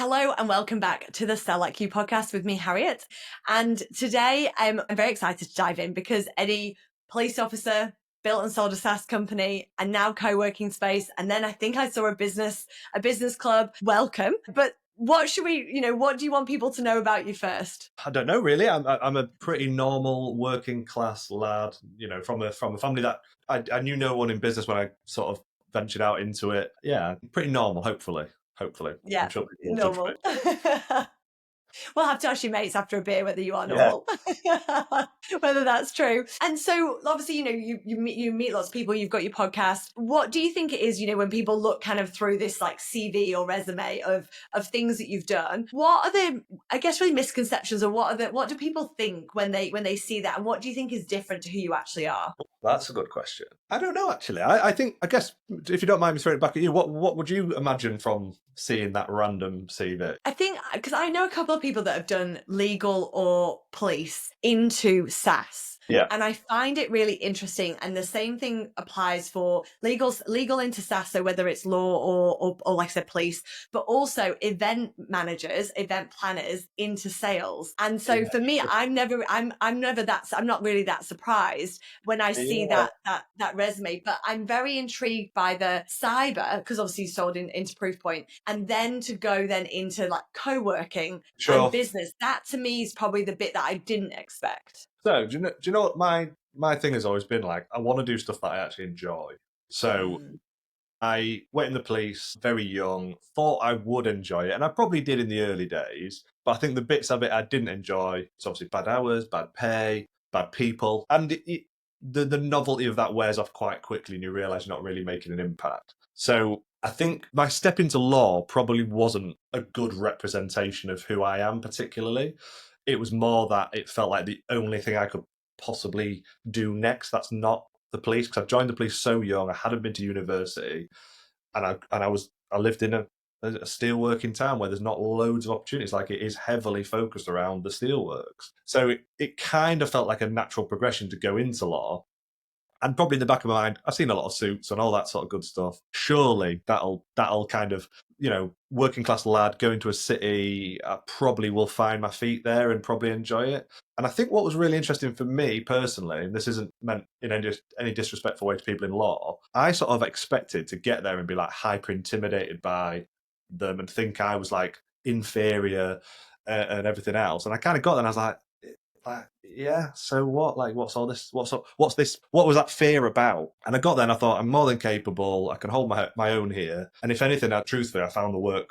Hello and welcome back to the Sell Like You podcast with me, Harriet. And today I'm very excited to dive in because Eddie, police officer, built and sold a SaaS company and now co-working space. And then I think I saw a business club. Welcome. But what should we, what do you want people to know about you first? I don't know really. I'm a pretty normal working class lad, from a family that I knew no one in business when I sort of ventured out into it. Yeah, pretty normal, hopefully. I'm Yeah, sure people will judge me. normal. We'll have to ask your mates after a beer whether you are Yeah. normal, whether that's true. And so, obviously, you meet lots of people. You've got your podcast. What do you think it is? When people look kind of through this like CV or resume of things that you've done, what are the, I guess, really misconceptions, or what do people think when they see that, and what do you think is different to who you actually are? That's a good question. I don't know actually. I guess if you don't mind me throwing it back at you, what would you imagine from seeing that random CV? I think because I know a couple of people that have done legal or police into SaaS. Yeah. And I find it really interesting. And the same thing applies for legal into SaaS. So whether it's law or like I said, police, but also event managers, event planners into sales. And so for me, I'm not really that surprised when I see that resume, but I'm very intrigued by the cyber, because obviously you sold into Proofpoint, and then to go then into like co-working and business. That to me is probably the bit that I didn't expect. So do you know what my thing has always been like? I want to do stuff that I actually enjoy. So I went in the police very young, thought I would enjoy it, and I probably did in the early days. But I think the bits of it I didn't enjoy, it's obviously bad hours, bad pay, bad people, and the novelty of that wears off quite quickly, and you realise you're not really making an impact. So I think my step into law probably wasn't a good representation of who I am particularly. It was more that it felt like the only thing I could possibly do next that's not the police, because I joined the police so young. I hadn't been to university, and I lived in a steelworking town where there's not loads of opportunities. Like, it is heavily focused around the steelworks, so it kind of felt like a natural progression to go into law. And probably in the back of my mind, I've seen a lot of Suits and all that sort of good stuff. Surely that'll kind of, working class lad going to a city, I probably will find my feet there and probably enjoy it. And I think what was really interesting for me personally, and this isn't meant in any disrespectful way to people in law, I sort of expected to get there and be like hyper intimidated by them and think I was like inferior and everything else. And I kind of got there and I was like, yeah, so what? Like, what's all this? What's this? What was that fear about? And I got there and I thought, I'm more than capable. I can hold my own here. And if anything, truthfully, I found the work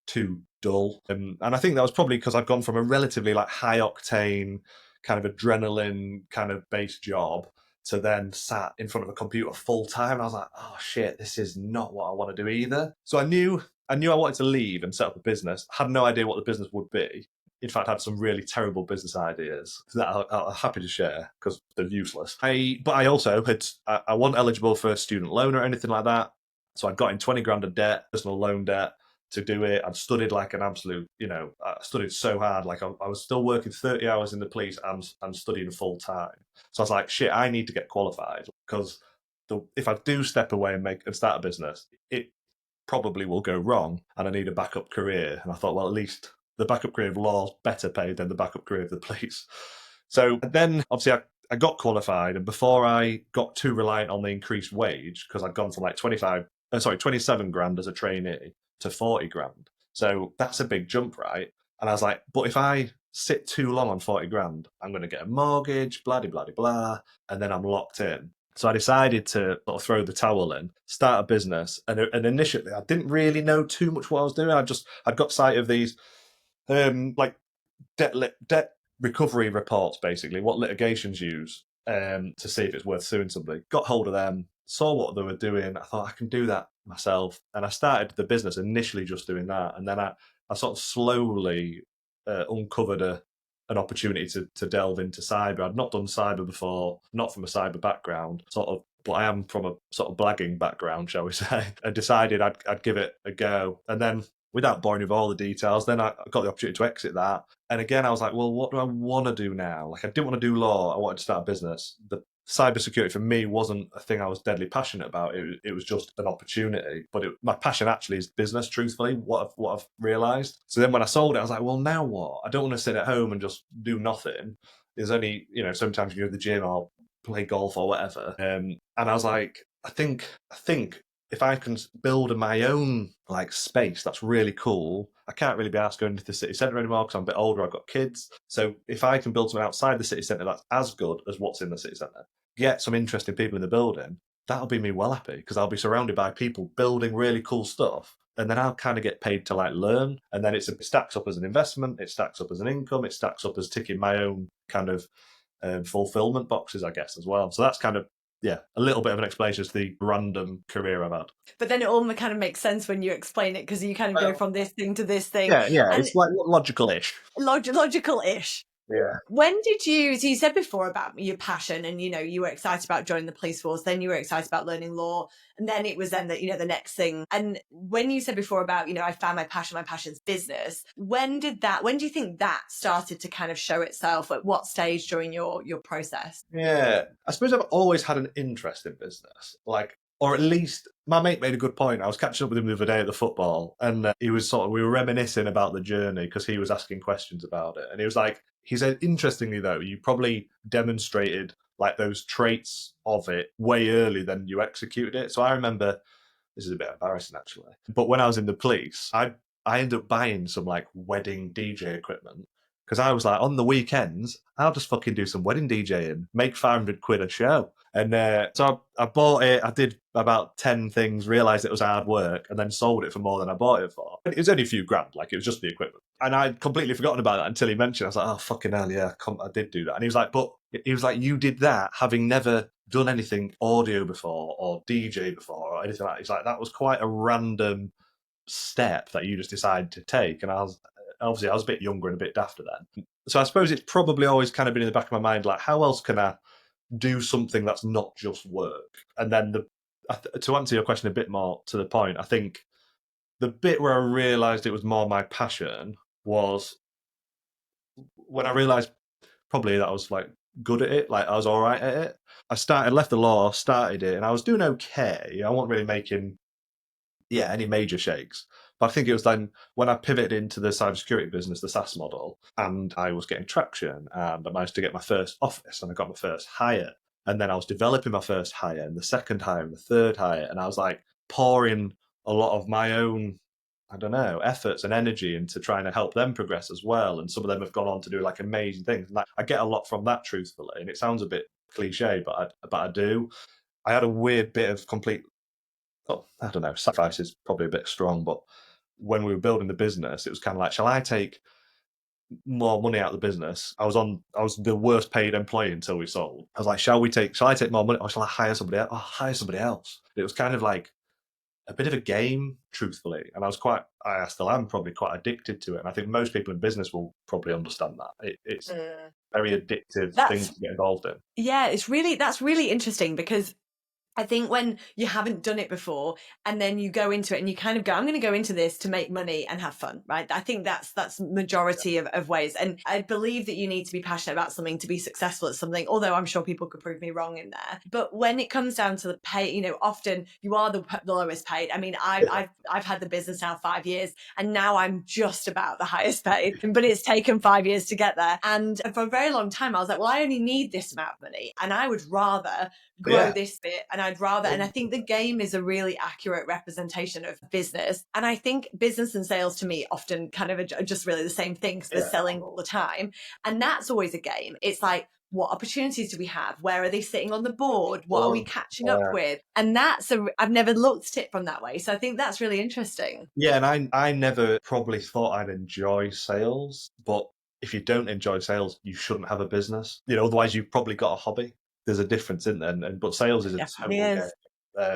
too dull. And I think that was probably because I've gone from a relatively like high octane kind of adrenaline kind of based job to then sat in front of a computer full time. And I was like, oh shit, this is not what I want to do either. So I knew I wanted to leave and set up a business. Had no idea what the business would be. In fact, I had some really terrible business ideas that I'm happy to share because they're useless. But I also I wasn't eligible for a student loan or anything like that. So I'd got in 20 grand of debt, personal loan debt, to do it. I'd studied like an absolute, I studied so hard. Like I was still working 30 hours in the police and studying full time. So I was like, shit, I need to get qualified, because if I do step away and start a business, it probably will go wrong and I need a backup career. And I thought, well, at least the backup career of law is better paid than the backup career of the police. So then obviously I got qualified, and before I got too reliant on the increased wage, because I'd gone from like 27 grand as a trainee to 40 grand. So that's a big jump, right? And I was like, but if I sit too long on 40 grand, I'm going to get a mortgage, blah, blah, blah, blah, and then I'm locked in. So I decided to sort of throw the towel in, start a business. And initially I didn't really know too much what I was doing. I'd got sight of these like debt recovery reports, basically, what litigations use to see if it's worth suing somebody. Got hold of them, saw what they were doing. I thought, I can do that myself. And I started the business initially just doing that. And then I sort of slowly uncovered an opportunity to delve into cyber. I'd not done cyber before, not from a cyber background, but I am from a sort of blagging background, shall we say. I decided I'd give it a go. And then, without boring you with all the details, then I got the opportunity to exit that. And again, I was like, well, what do I want to do now? Like, I didn't want to do law. I wanted to start a business. cybersecurity for me wasn't a thing I was deadly passionate about. It was just an opportunity. But my passion actually is business, truthfully, what I've realised. So then when I sold it, I was like, well, now what? I don't want to sit at home and just do nothing. There's only, sometimes you go to the gym or play golf or whatever. And I was like, I think if I can build my own like space, that's really cool. I can't really be asked going to the city centre anymore because I'm a bit older. I've got kids. So if I can build something outside the city centre that's as good as what's in the city centre, get some interesting people in the building, that'll be me well happy because I'll be surrounded by people building really cool stuff. And then I'll kind of get paid to like learn. And then it stacks up as an investment. It stacks up as an income. It stacks up as ticking my own kind of fulfillment boxes, I guess, as well. So that's kind of, a little bit of an explanation as to the random career I've had. But then it all kind of makes sense when you explain it, because you kind of go from this thing to this thing. Yeah, and it's like logical-ish. Logical-ish. Yeah. When did you, so you said before about your passion and, you were excited about joining the police force, then you were excited about learning law, and then it was then that, the next thing. And when you said before about, I found my passion's business, when do you think that started to kind of show itself? At what stage during your process? Yeah, I suppose I've always had an interest in business, or at least my mate made a good point. I was catching up with him the other day at the football, and we were reminiscing about the journey because he was asking questions about it. And he said, interestingly though, you probably demonstrated like those traits of it way earlier than you executed it. So I remember, this is a bit embarrassing actually, but when I was in the police, I ended up buying some like wedding DJ equipment. Because I was like, on the weekends, I'll just fucking do some wedding DJing, make 500 quid a show. And so I bought it. I did about 10 things, realised it was hard work, and then sold it for more than I bought it for. It was only a few grand, it was just the equipment. And I'd completely forgotten about that until he mentioned it. I was like, oh, fucking hell, yeah, I did do that. And he was like, you did that having never done anything audio before or DJ before or anything like that. He's like, that was quite a random step that you just decided to take. And I was a bit younger and a bit dafter then. So I suppose it's probably always kind of been in the back of my mind, like, how else can I do something that's not just work? And then to answer your question a bit more to the point, I think the bit where I realised it was more my passion was when I realised probably that I was like good at it, like I was all right at it. Left the law, started it, and I was doing okay. I wasn't really making any major shakes. But I think it was then when I pivoted into the cybersecurity business, the SaaS model, and I was getting traction, and I managed to get my first office, and I got my first hire. And then I was developing my first hire, and the second hire, and the third hire. And I was like pouring a lot of my own, I don't know, efforts and energy into trying to help them progress as well. And some of them have gone on to do like amazing things. And I get a lot from that, truthfully. And it sounds a bit cliche, but I do. I had a weird bit of complete, I don't know, sacrifice is probably a bit strong, but when we were building the business, it was kind of like, shall I take more money out of the business? I was the worst paid employee until we sold. I was like, shall I take more money or shall I hire somebody else? Oh, hire somebody else. It was kind of like a bit of a game, truthfully. And I still am probably quite addicted to it. And I think most people in business will probably understand that. It's very addictive thing to get involved in. Yeah, that's really interesting, because I think when you haven't done it before and then you go into it and you kind of go, I'm going to go into this to make money and have fun, right? I think that's majority of ways. And I believe that you need to be passionate about something to be successful at something, although I'm sure people could prove me wrong in there. But when it comes down to the pay, often you are the lowest paid. I mean, I've had the business now 5 years, and now I'm just about the highest paid, but it's taken 5 years to get there. And for a very long time, I was like, well, I only need this amount of money, and I would rather grow this bit, and and I think the game is a really accurate representation of business. And I think business and sales to me often kind of are just really the same thing, because they're selling all the time. And that's always a game. It's like, what opportunities do we have? Where are they sitting on the board? What are we catching up with? And I've never looked at it from that way. So I think that's really interesting. Yeah, and I never probably thought I'd enjoy sales, but if you don't enjoy sales, you shouldn't have a business. Otherwise you've probably got a hobby. There's a difference in there, but sales is a total game.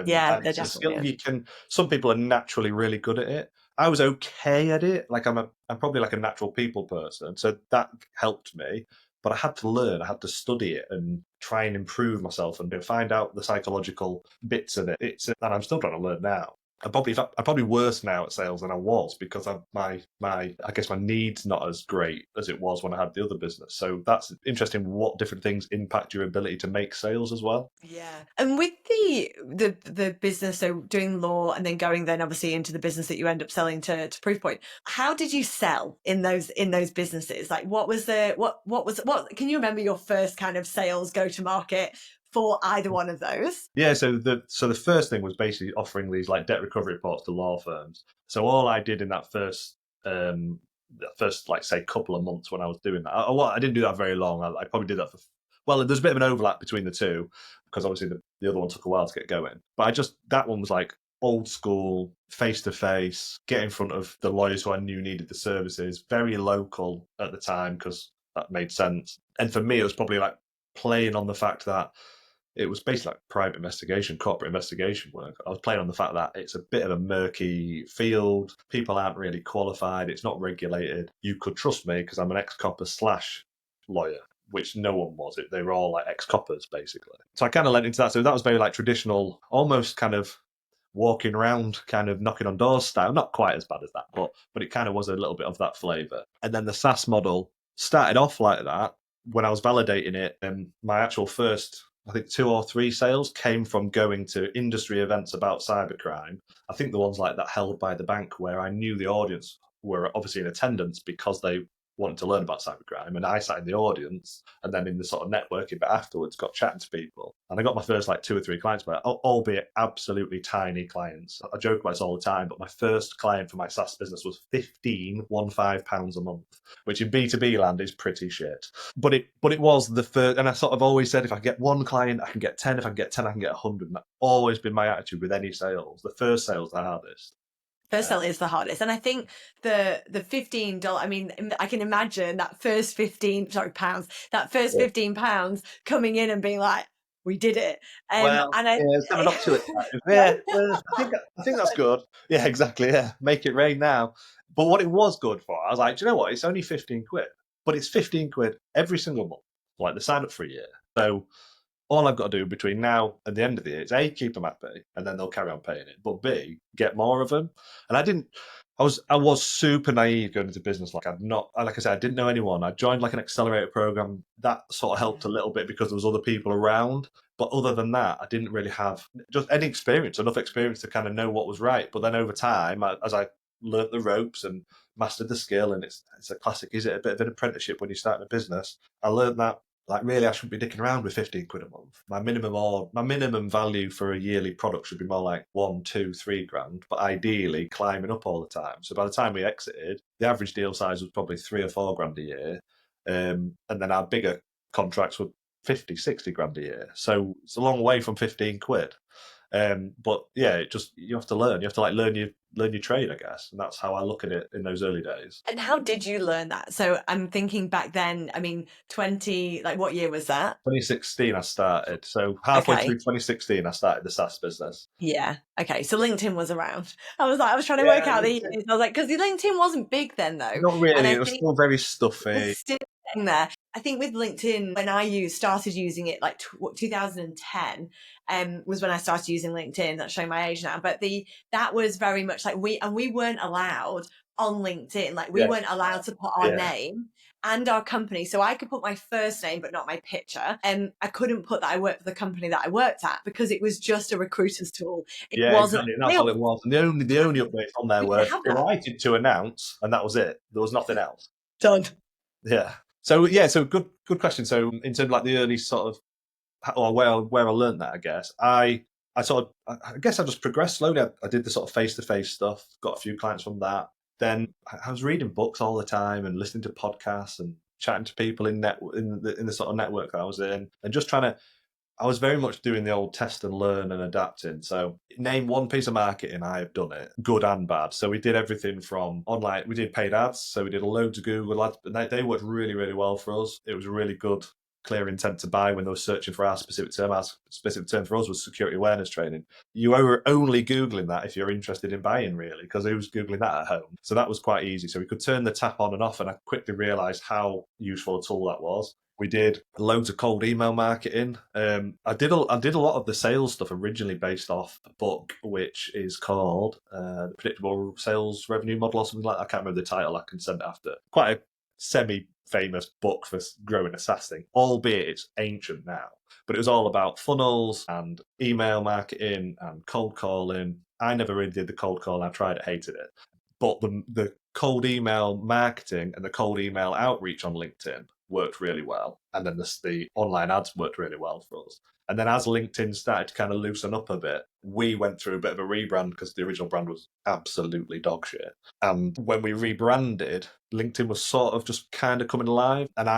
Yeah, and there it's a skill definitely is. some people are naturally really good at it. I was okay at it. Like I'm probably like a natural people person, so that helped me. But I had to learn, I had to study it and try and improve myself and find out the psychological bits of it. And I'm still trying to learn now. I'm probably worse now at sales than I was because my I guess my need's not as great as it was when I had the other business. So that's interesting what different things impact your ability to make sales as well. Yeah. And with the business, so doing law and then going then obviously into the business that you end up selling to Proofpoint, how did you sell in those businesses? Like what was what can you remember your first kind of sales go to market for either one of those? Yeah, so the first thing was basically offering these like debt recovery reports to law firms. So all I did in that first like say couple of months when I was doing that, I didn't do that very long. I probably did that for well, there's a bit of an overlap between the two because obviously the other one took a while to get going. But that one was like old school, face to face, get in front of the lawyers who I knew needed the services, very local at the time because that made sense. And for me, it was probably like playing on the fact that it was basically like private investigation, corporate investigation work. I was playing on the fact that it's a bit of a murky field. People aren't really qualified. It's not regulated. You could trust me because I'm an ex-copper slash lawyer, which no one was. They were all like ex-coppers, basically. So I kind of lent into that. So that was very like traditional, almost kind of walking around, kind of knocking on doors style. Not quite as bad as that, but it kind of was a little bit of that flavour. And then the SaaS model started off like that. When I was validating it, my actual first, I think 2 or 3 sales came from going to industry events about cybercrime. I think the ones like that held by the bank where I knew the audience were obviously in attendance because they wanted to learn about cybercrime, and I sat in the audience and then in the sort of networking bit afterwards got chatting to people, and I got my first like 2 or 3 clients, but albeit absolutely tiny clients. I joke about this all the time, but my first client for my SaaS business was £15 a month, which in B2B land is pretty shit. But it was the first, and I sort of always said if I get 1 client, I can get 10. If I can get 10, I can get 100. And that's always been my attitude with any sales. The first sale's the hardest. First sale is the hardest. And I think the $15, I mean, I can imagine that first 15, sorry, pounds, that first £15 coming in and being like, we did it. Well, And I, yeah, 7 up to it. Yeah, well, I think that's good. Yeah, exactly. Yeah, make it rain now. But what it was good for, I was like, do you know what? It's only 15 quid, but it's 15 quid every single month. Like they sign up for a year. So all I've got to do between now and the end of the year is A, keep them happy, and then they'll carry on paying it. But B, get more of them. And I was super naive going into business. Like like I said, I didn't know anyone. I joined like an accelerator program that sort of helped a little bit because there was other people around. But other than that, I didn't really have just any experience, enough experience to kind of know what was right. But then over time, as I learnt the ropes and mastered the skill, and it's a classic, is it a bit of an apprenticeship when you start a business? I learned that like really I shouldn't be dicking around with 15 quid a month. My minimum value for a yearly product should be more like 1, 2, 3 grand, but ideally climbing up all the time. So by the time we exited, the average deal size was probably 3 or 4 grand a year. And then our bigger contracts were 50, 60 grand a year. So it's a long way from 15 quid. But yeah, you have to learn. You have to like learn your trade, I guess, and that's how I look at it in those early days. and how did you learn that? So I'm thinking back then, I mean, 20, like what year was that? 2016, I started. So halfway Okay. through 2016, I started the SaaS business. Yeah. Okay. So LinkedIn was around. I was trying to work Yeah, out the years. I was like, because the LinkedIn wasn't big then though. not And really. I It was think still very it's stuffy. still getting there. I think with LinkedIn, when I started using it, like 2010, was when I started using LinkedIn. That's showing my age now, but that was very much like we weren't allowed on LinkedIn. Like we Yes. weren't allowed to put our Yeah. name and our company. So I could put my first name, but not my picture. And I couldn't put that I worked for the company that I worked at because it was just a recruiter's tool. It Yeah, wasn't exactly. And that's all it was. And the only updates on there we were didn't have that. delighted to announce, and that was it. There was nothing else. Done. Yeah. So yeah, so good question. So in terms of like the early sort of or where I learned that, I guess I guess I just progressed slowly. I did the sort of face-to-face stuff, got a few clients from that. Then I was reading books all the time and listening to podcasts and chatting to people in the sort of network that I was in, and just trying to. I was very much doing the old test and learn and adapting. So name one piece of marketing, I have done it, good and bad. So we did everything from online. We did paid ads. So we did loads of Google ads, but they worked really, really well for us. It was a really good clear intent to buy when they were searching for our specific term. Our specific term for us was security awareness training. You were only Googling that if you're interested in buying, really, because who's Googling that at home? So that was quite easy. So we could turn the tap on and off, and I quickly realised how useful a tool that was. We did loads of cold email marketing. I did a lot of the sales stuff originally based off a book, which is called The Predictable Sales Revenue Model or something like that. I can't remember the title. I can send it after. Quite a semi-famous book for growing a SaaS thing, albeit it's ancient now. But it was all about funnels and email marketing and cold calling. I never really did the cold call. I tried it, hated it. But the cold email marketing and the cold email outreach on LinkedIn worked really well. And then the online ads worked really well for us. And then as LinkedIn started to kind of loosen up a bit, we went through a bit of a rebrand because the original brand was absolutely dog shit. And when we rebranded, LinkedIn was sort of just kind of coming alive. And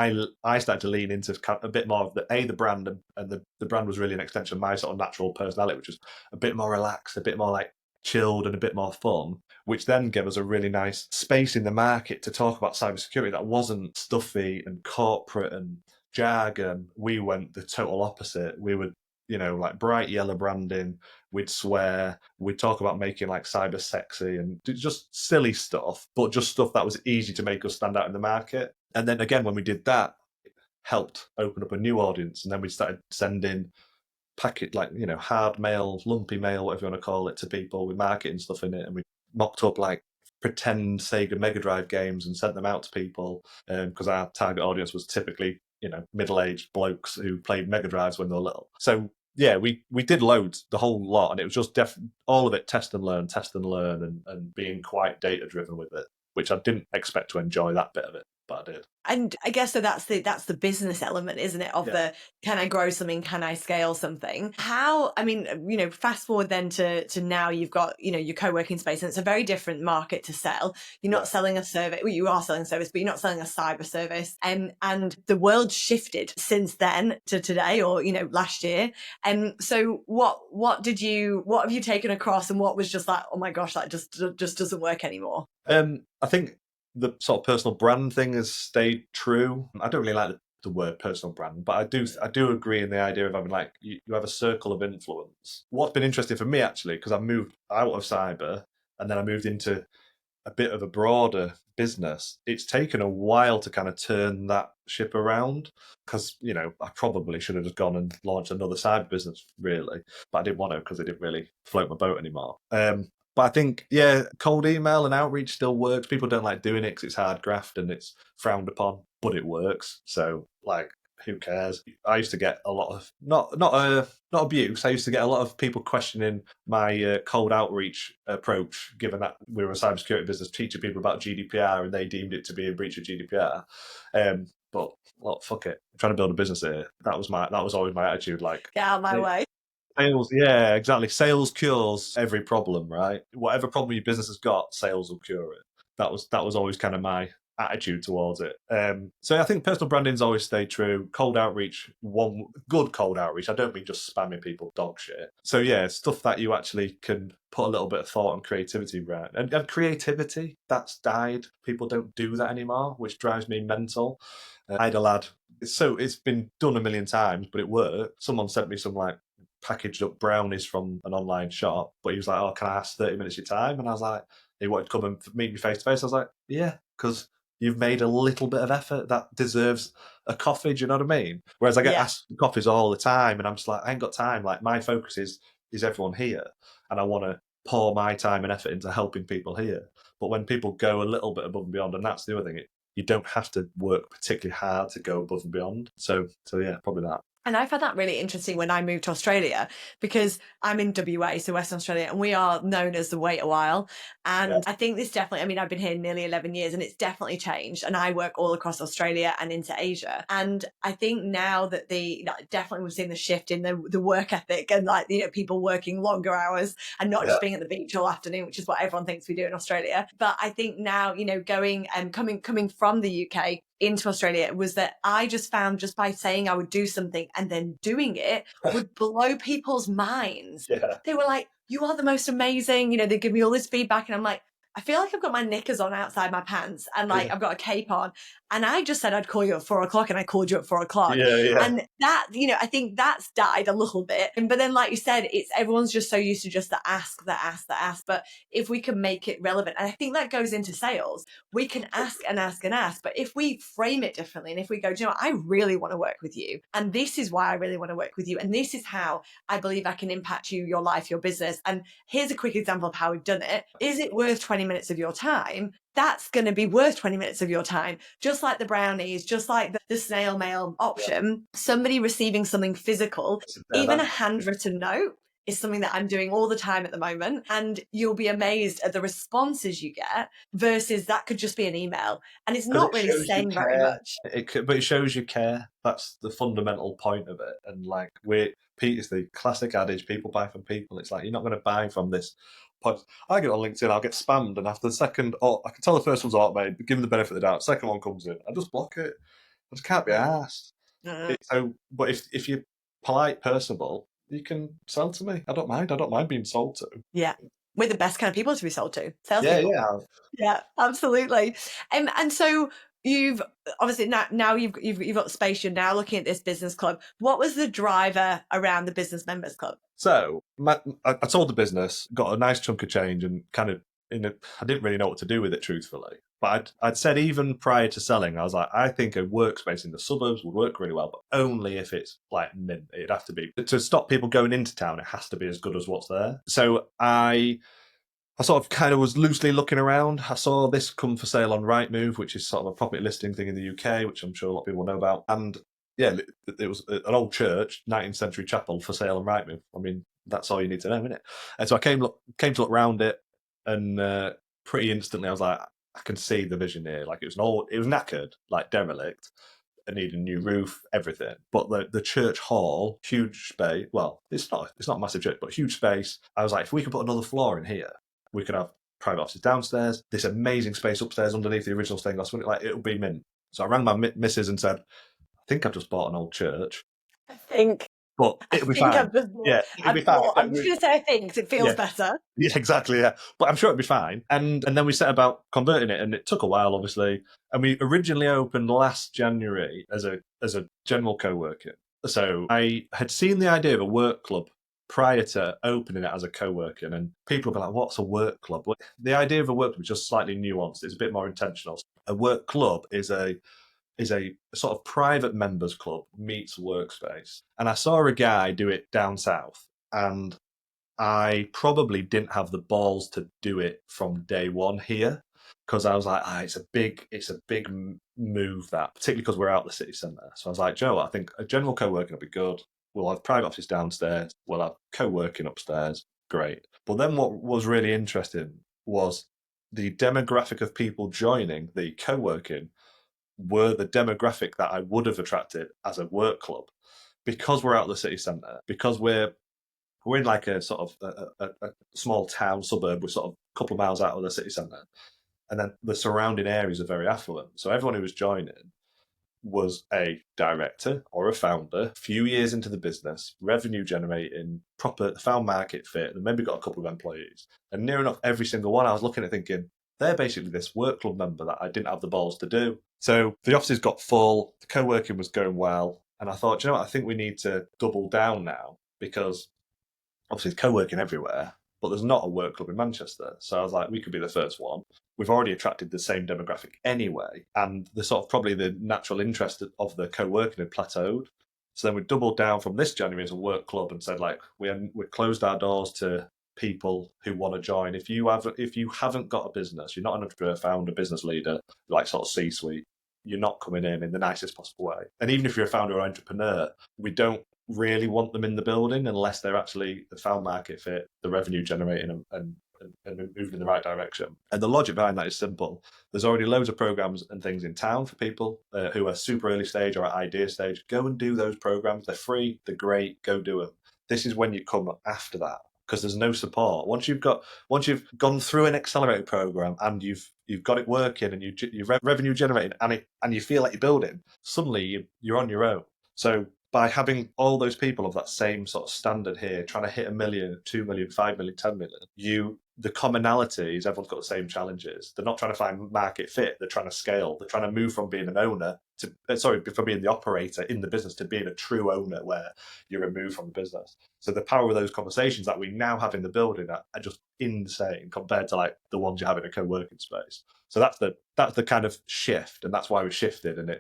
I started to lean into a bit more of the brand. And the brand was really an extension of my sort of natural personality, which was a bit more relaxed, a bit more like chilled and a bit more fun, which then gave us a really nice space in the market to talk about cybersecurity that wasn't stuffy and corporate and jargon. We went the total opposite. We would, like bright yellow branding. We'd swear. We'd talk about making like cyber sexy and just silly stuff, but just stuff that was easy to make us stand out in the market. And then again, when we did that, it helped open up a new audience. And then we started sending packet, like, hard mail, lumpy mail, whatever you want to call it, to people with marketing stuff in it. And we mocked up like pretend Sega Mega Drive games and sent them out to people because our target audience was typically, middle-aged blokes who played Mega Drives when they were little. So yeah, we did loads, the whole lot, and it was just all of it test and learn, and being quite data-driven with it, which I didn't expect to enjoy that bit of it, but I did. And I guess so that's the business element, isn't it? Of the, can I grow something? Can I scale something? How, I mean, fast forward then to now you've got, your co-working space, and it's a very different market to sell. You're not selling a service. Well, you are selling a service, but you're not selling a cyber service. And the world shifted since then to today, or, last year. And so what have you taken across, and what was just like, oh my gosh, that just doesn't work anymore? I think the sort of personal brand thing has stayed true. I don't really like the word personal brand, but I do agree in the idea of having like you have a circle of influence. What's been interesting for me actually, because I moved out of cyber and then I moved into a bit of a broader business, it's taken a while to kind of turn that ship around because, I probably should have just gone and launched another cyber business really, but I didn't want to because it didn't really float my boat anymore. But I think, cold email and outreach still works. People don't like doing it because it's hard graft and it's frowned upon, but it works. So, like, who cares? I used to get a lot of, not abuse, I used to get a lot of people questioning my cold outreach approach, given that we were a cybersecurity business teaching people about GDPR and they deemed it to be a breach of GDPR. But, well, fuck it. I'm trying to build a business here. That was always my attitude. Like, Get out of my way. Sales, yeah, exactly. Sales cures every problem, right? Whatever problem your business has got, sales will cure it. That was always kind of my attitude towards it. So I think personal branding's always stayed true. Cold outreach, one good cold outreach. I don't mean just spamming people dog shit. So yeah, stuff that you actually can put a little bit of thought and creativity around. And creativity, that's died. People don't do that anymore, which drives me mental. I had a lad. So it's been done a million times, but it worked. Someone sent me some like packaged up brownies from an online shop, but he was like, oh, can I ask 30 minutes of your time? And I was like, he wanted to come and meet me face to face. I was like, yeah, because you've made a little bit of effort that deserves a coffee. Do you know what I mean? Whereas I get asked for coffees all the time and I'm just like, I ain't got time. Like, my focus is everyone here, and I want to pour my time and effort into helping people here. But when people go a little bit above and beyond, and that's the other thing, you don't have to work particularly hard to go above and beyond. So yeah, probably that. And I found that really interesting when I moved to Australia, because I'm in WA, so Western Australia, and we are known as the wait a while. And I think this definitely, I mean, I've been here nearly 11 years and it's definitely changed. And I work all across Australia and into Asia. And I think now that definitely we've seen the shift in the work ethic and like, people working longer hours and not just being at the beach all afternoon, which is what everyone thinks we do in Australia. But I think now, going and coming from the UK into Australia was that I just found, just by saying I would do something and then doing it would blow people's minds. They were like, you are the most amazing, they give me all this feedback and I'm like, I feel like I've got my knickers on outside my pants and like Yeah. I've got a cape on. And I just said I'd call you at 4 o'clock and I called you at 4 o'clock. Yeah. And that, you know, I think that's died a little bit. But then, like you said, it's everyone's just so used to just the ask. But if we can make it relevant, and I think that goes into sales, we can ask and ask and ask. But if we frame it differently and if we go, do you know what, I really want to work with you. And this is why I really want to work with you. And this is how I believe I can impact you, your life, your business. And here's a quick example of how we've done it. Is it worth 20 minutes of your time? That's going to be worth 20 minutes of your time. Just like the brownies, just like the snail mail option, somebody receiving something physical, even a handwritten note is something that I'm doing all the time at the moment. And you'll be amazed at the responses you get versus that could just be an email. And it's not really saying very much. But it shows you care. That's the fundamental point of it. And like it's the classic adage, people buy from people. It's like, you're not going to buy from this. I get on LinkedIn, I'll get spammed, and after the second, I can tell the first one's automated, but give them the benefit of the doubt. Second one comes in, I just block it. I just can't be asked. But if you're polite, personable, you can sell to me. I don't mind. I don't mind being sold to. Yeah. We're the best kind of people to be sold to. Salespeople. Yeah, absolutely. And so you've obviously now you've got the space. You're now looking at this business club. What was the driver around the business members club? So I told the business, got a nice chunk of change, and kind of I didn't really know what to do with it, truthfully. But I'd said even prior to selling, I was like, I think a workspace in the suburbs would work really well, but only if it's like mint. It'd have to be, to stop people going into town, it has to be as good as what's there. So I sort of kind of was loosely looking around. I saw this come for sale on Rightmove, which is sort of a property listing thing in the UK, which I'm sure a lot of people know about. And yeah, it was an old church, 19th century chapel for sale on Rightmove. I mean, that's all you need to know, isn't it? And so I came to look around it, and pretty instantly I was like, I can see the vision here. Like, it was knackered, like derelict. It needed a new roof, everything. But the church hall, huge space. Well, it's not a massive church, but huge space. I was like, if we could put another floor in here, we could have private offices downstairs, this amazing space upstairs underneath the original stained glass window. Like, it'll be mint. So I rang my missus and said, I think I've just bought an old church. But it'll be fine. Yeah, it'll be fine. I'm just going to say I think, because it feels better. Yeah, exactly, yeah. But I'm sure it'll be fine. And then we set about converting it, and it took a while, obviously. And we originally opened last January as a general co-working. So I had seen the idea of a work club prior to opening it as a co-working, and people were like, what's a work club? Well, the idea of a work club is just slightly nuanced. It's a bit more intentional. A work club is a sort of private members club meets workspace. And I saw a guy do it down south, and I probably didn't have the balls to do it from day one here, because I was like, it's a big move, that, particularly because we're out the city centre. So I was like, Joe, I think a general co-working will be good. We'll have private offices downstairs. We'll have co-working upstairs. Great. But then what was really interesting was the demographic of people joining the co-working were the demographic that I would have attracted as a work club, because we're out of the city centre, because we're in like a sort of a small town suburb. We're sort of a couple of miles out of the city centre, and then the surrounding areas are very affluent. So everyone who was joining was a director or a founder, a few years into the business, revenue generating, proper, found market fit, and maybe got a couple of employees. And near enough every single one I was looking at thinking, they're basically this work club member that I didn't have the balls to do. So the offices got full, the co-working was going well, and I thought, you know what, I think we need to double down now, because obviously it's co-working everywhere, but there's not a work club in Manchester. So I was like, we could be the first one. We've already attracted the same demographic anyway, and the sort of probably the natural interest of the co-working had plateaued. So then we doubled down from this January as a work club and said, like, we closed our doors to people who want to join. If you haven't got a business, you're not an entrepreneur, founder, business leader, like sort of C-suite, you're not coming in the nicest possible way. And even if you're a founder or entrepreneur, we don't really want them in the building unless they're actually the found market fit, the revenue generating, and moving in the right direction. And the logic behind that is simple. There's already loads of programs and things in town for people who are super early stage or at idea stage. Go and do those programs. They're free. They're great. Go do them. This is when you come after that, because there's no support. Once you've gone through an accelerated program and you've got it working and you're revenue generating and you feel like you're building, suddenly you're on your own. So by having all those people of that same sort of standard here, trying to hit 1 million, 2 million, 5 million, 10 million, you the commonality is everyone's got the same challenges. They're not trying to find market fit. They're trying to scale. They're trying to move from being an owner to, from being the operator in the business to being a true owner where you're removed from the business. So the power of those conversations that we now have in the building are just insane compared to like the ones you have in a co-working space. So that's the kind of shift, and that's why we shifted. And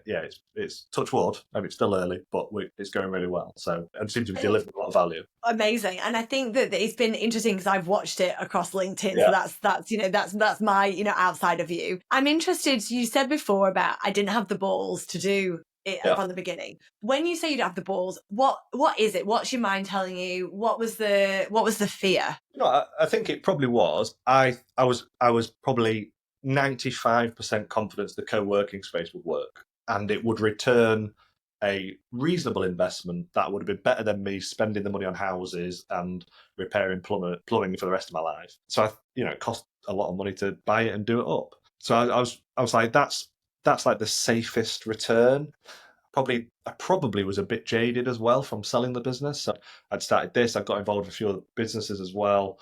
it's touch wood. I mean, it's still early, but it's going really well. So it seems to be delivering a lot of value. Amazing. And I think that it's been interesting because I've watched it across LinkedIn. Yeah. So that's my, outside of view. I'm interested. You said before about I didn't have the balls to do it from the beginning. When you say you don't have the balls, what is it? What's your mind telling you? What was the fear? I think it probably was. I was probably 95% confident the co-working space would work and it would return a reasonable investment that would have been better than me spending the money on houses and repairing plumbing for the rest of my life. So it cost a lot of money to buy it and do it up. So I was like, that's like the safest return. I probably was a bit jaded as well from selling the business. So I'd started this. I got involved with a few other businesses as well.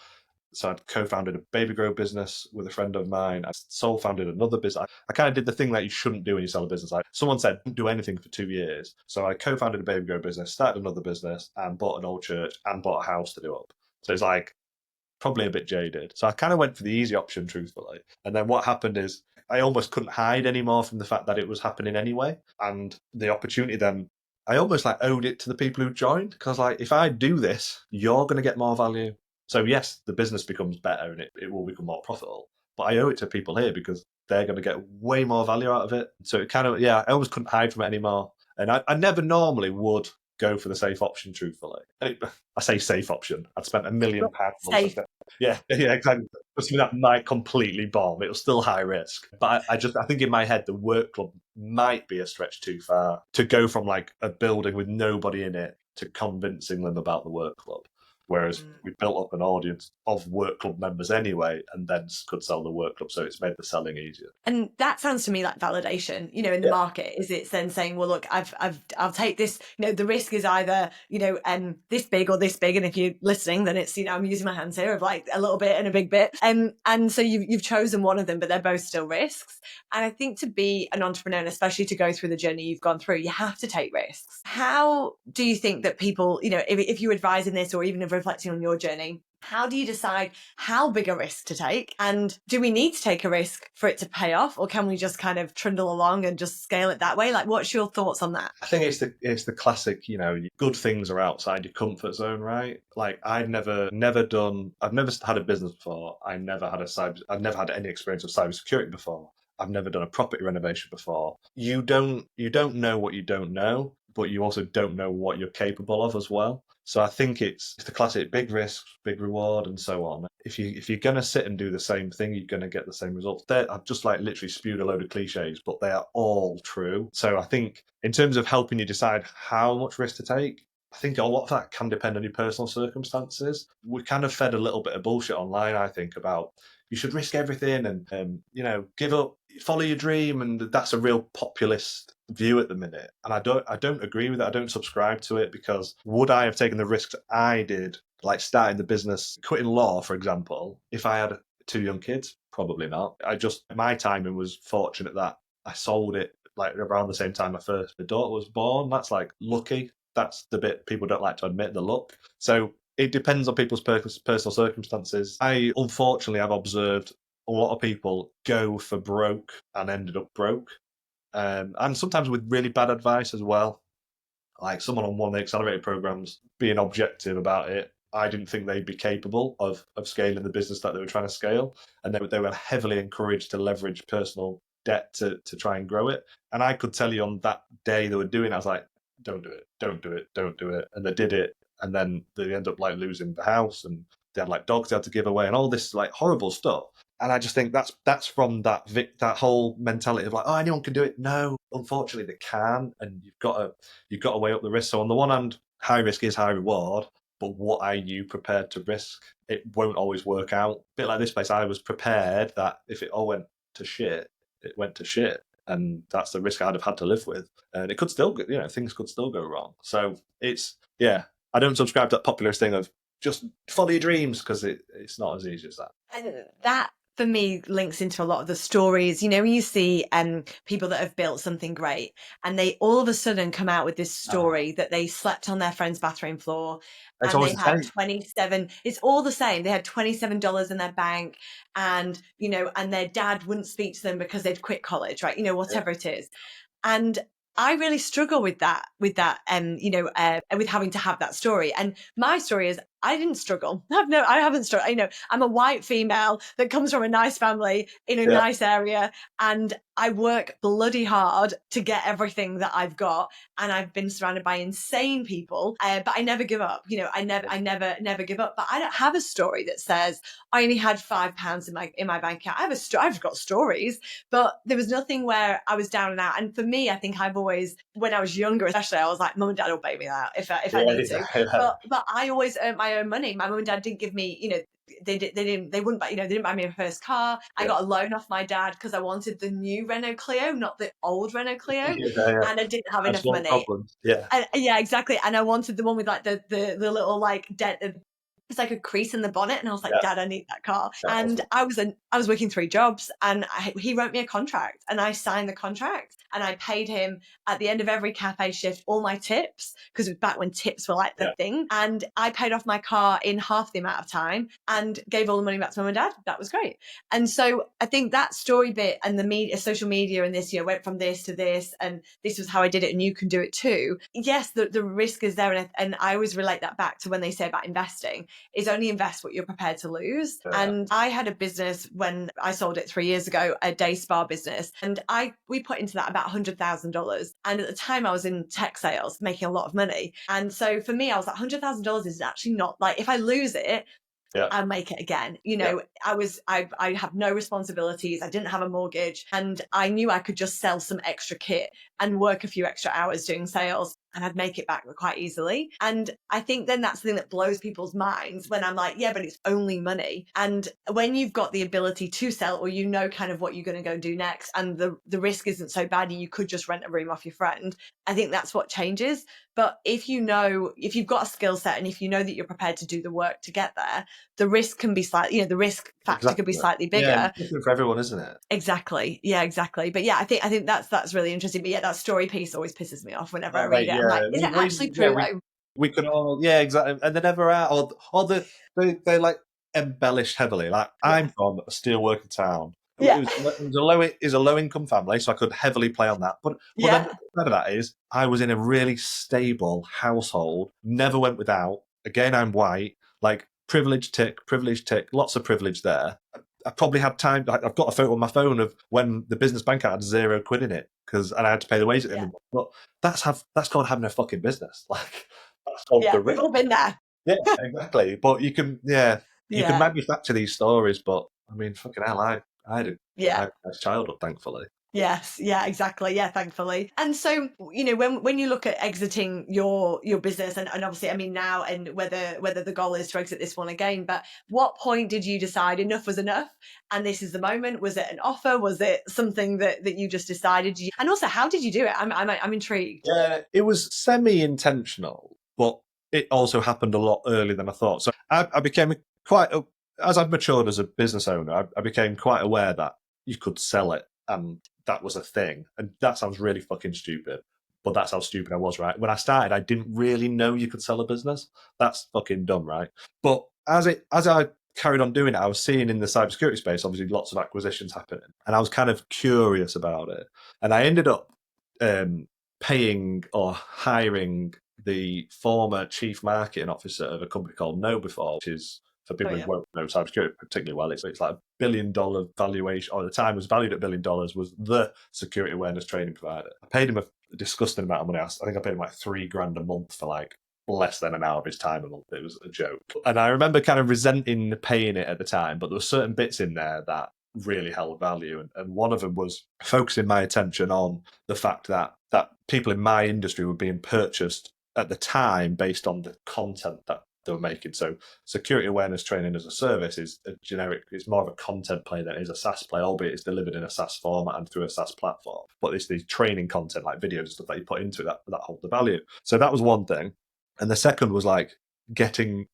So I'd co-founded a baby grow business with a friend of mine. I founded another business. I kind of did the thing that you shouldn't do when you sell a business. Like someone said, don't do anything for 2 years. So I co-founded a baby grow business, started another business, and bought an old church and bought a house to do up. So it's like probably a bit jaded. So I kind of went for the easy option, truthfully. And then what happened is I almost couldn't hide anymore from the fact that it was happening anyway. And the opportunity then, I almost like owed it to the people who joined, because like, if I do this, you're going to get more value. So yes, the business becomes better and it will become more profitable. But I owe it to people here because they're going to get way more value out of it. So it kind of, I almost couldn't hide from it anymore. And I never normally would go for the safe option, truthfully. I say safe option. I'd spent £1 million. Safe. Yeah, exactly. Something that might completely bomb. It was still high risk. But I think in my head, the work club might be a stretch too far to go from like a building with nobody in it to convincing them about the work club. Whereas we built up an audience of work club members anyway, and then could sell the work club. So it's made the selling easier. And that sounds to me like validation, in the market. Is it's then saying, well, look, I'll take this, the risk is either, this big or this big. And if you're listening, then it's, I'm using my hands here of like a little bit and a big bit. And so you've chosen one of them, but they're both still risks. And I think to be an entrepreneur, and especially to go through the journey you've gone through, you have to take risks. How do you think that people, if you advise in this or even if reflecting on your journey, how do you decide how big a risk to take? And do we need to take a risk for it to pay off? Or can we just kind of trundle along and just scale it that way? Like, what's your thoughts on that? I think it's the classic, good things are outside your comfort zone, right? Like I've never had a business before. I've never had any experience of cybersecurity before. I've never done a property renovation before. You don't know what you don't know, but you also don't know what you're capable of as well. So I think it's the classic big risk, big reward, and so on. If you're going to sit and do the same thing, you're going to get the same results. I've just like literally spewed a load of cliches, but they are all true. So I think in terms of helping you decide how much risk to take, I think a lot of that can depend on your personal circumstances. We kind of fed a little bit of bullshit online, I think, about you should risk everything and give up, follow your dream, and that's a real populist view at the minute. And I don't agree with it. I don't subscribe to it, because would I have taken the risks I did, like starting the business, quitting law, for example, if I had 2 young kids? Probably not. My timing was fortunate that I sold it like around the same time my first daughter was born. That's like lucky. That's the bit people don't like to admit, the luck. So it depends on people's personal circumstances. I unfortunately have observed a lot of people go for broke and ended up broke. And sometimes with really bad advice as well. Like someone on one of the accelerator programs being objective about it, I didn't think they'd be capable of scaling the business that they were trying to scale. And they were heavily encouraged to leverage personal debt to try and grow it. And I could tell you on that day they were doing it, I was like, don't do it, don't do it, don't do it. And they did it. And then they ended up like losing the house, and they had like dogs they had to give away and all this like horrible stuff. And I just think that's from that whole mentality of like, oh, anyone can do it. No, unfortunately they can, and you've got to weigh up the risk. So on the one hand, high risk is high reward, but what are you prepared to risk? It won't always work out. A bit like this place, I was prepared that if it all went to shit, it went to shit, and that's the risk I'd have had to live with. And it could still, things could still go wrong. So it's I don't subscribe to that populist thing of just follow your dreams, because it's not as easy as that. And that for me links into a lot of the stories. You know, when you see people that have built something great and they all of a sudden come out with this story that they slept on their friend's bathroom floor It's and they always the had same. 27, it's all the same. They had $27 in their bank and, you know, and their dad wouldn't speak to them because they'd quit college, right? You know, whatever it is. And I really struggle with that, with having to have that story. And my story is I didn't struggle. I haven't struggled. You know, I'm a white female that comes from a nice family in a nice area, and I work bloody hard to get everything that I've got. And I've been surrounded by insane people, but I never give up. You know, I never give up. But I don't have a story that says I only had £5 in my bank account. I've got stories, but there was nothing where I was down and out. And for me, I think I've always, when I was younger, especially, I was like, Mum and Dad will pay me out if I need to. But I always earned my own money. My mum and dad didn't give me, you know, they didn't buy, you know, they didn't buy me a first car. I got a loan off my dad because I wanted the new Renault Clio, not the old Renault Clio, and I didn't have enough money. Yeah, exactly. And I wanted the one with like the little like dent. It's like a crease in the bonnet, and I was like, Dad, I need that car. And I was working 3 jobs, and he wrote me a contract, and I signed the contract, and I paid him at the end of every cafe shift all my tips, because it was back when tips were like the thing. And I paid off my car in half the amount of time and gave all the money back to Mum and Dad. That was great. And so I think that story bit and the media, social media, and this, you know, went from this to this, and this was how I did it, and you can do it too. Yes, the risk is there, and I always relate that back to when they say about investing. Is only invest what you're prepared to lose. And I had a business when I sold it 3 years ago, a day spa business, and we put into that about $100,000. And at the time I was in tech sales, making a lot of money. And so for me, I was like, $100,000 is actually not, like, if I lose it, I'll make it again. You know, I have no responsibilities. I didn't have a mortgage, and I knew I could just sell some extra kit and work a few extra hours doing sales, and I'd make it back quite easily. And I think then that's the thing that blows people's minds when I'm like, yeah, but it's only money. And when you've got the ability to sell, or you know kind of what you're going to go do next, and the risk isn't so bad, and you could just rent a room off your friend, I think that's what changes. But if you've got a skill set, and if you know that you're prepared to do the work to get there, the risk can be slightly, you know, the risk factor could be slightly bigger. Yeah, different for everyone, isn't it? Exactly. Yeah, exactly. But yeah, I think that's really interesting. But yeah, that story piece always pisses me off whenever I read it. I'm like, is it actually true though? We could all, exactly, and they never are, or they like embellished heavily. Like, I'm from a steelworker town. It was a low income family, so I could heavily play on that. But then the better that is, I was in a really stable household, never went without. Again, I'm white, like privilege tick, lots of privilege there. I probably had time. I've got a photo on my phone of when the business bank had £0 in it, and I had to pay the wages at the end of the month. But that's called having a fucking business. Like, that's called the risk. We've all been there. Yeah, exactly. But you can manufacture these stories. But I mean, fucking hell, I had a nice childhood, thankfully. Yes, yeah, exactly. Yeah, thankfully. And so, you know, when you look at exiting your business, and obviously, I mean, now, and whether the goal is to exit this one again, but what point did you decide enough was enough, and this is the moment? Was it an offer? Was it something that you just decided? And also, how did you do it? I'm intrigued. Yeah, it was semi-intentional, but it also happened a lot earlier than I thought. So I became as I've matured as a business owner, I became quite aware that you could sell it, and that was a thing. And that sounds really fucking stupid, but that's how stupid I was, right? When I started, I didn't really know you could sell a business. That's fucking dumb, right? But as I carried on doing it, I was seeing in the cybersecurity space, obviously, lots of acquisitions happening, and I was kind of curious about it. And I ended up paying or hiring the former chief marketing officer of a company called KnowBe4, which is, for people who won't know cybersecurity particularly well, it's like $1 billion valuation, or at the time was valued at $1 billion, was the security awareness training provider. I paid him a disgusting amount of money. I think I paid him like $3,000 a month for like less than an hour of his time a month. It was a joke. And I remember kind of resenting paying it at the time, but there were certain bits in there that really held value. And one of them was focusing my attention on the fact that people in my industry were being purchased at the time based on the content that they were making. So security awareness training as a service is a generic, it's more of a content play than it is a SaaS play, albeit it's delivered in a SaaS format and through a SaaS platform. But it's these training content like videos and stuff that you put into it that hold the value. So that was one thing. And the second was like getting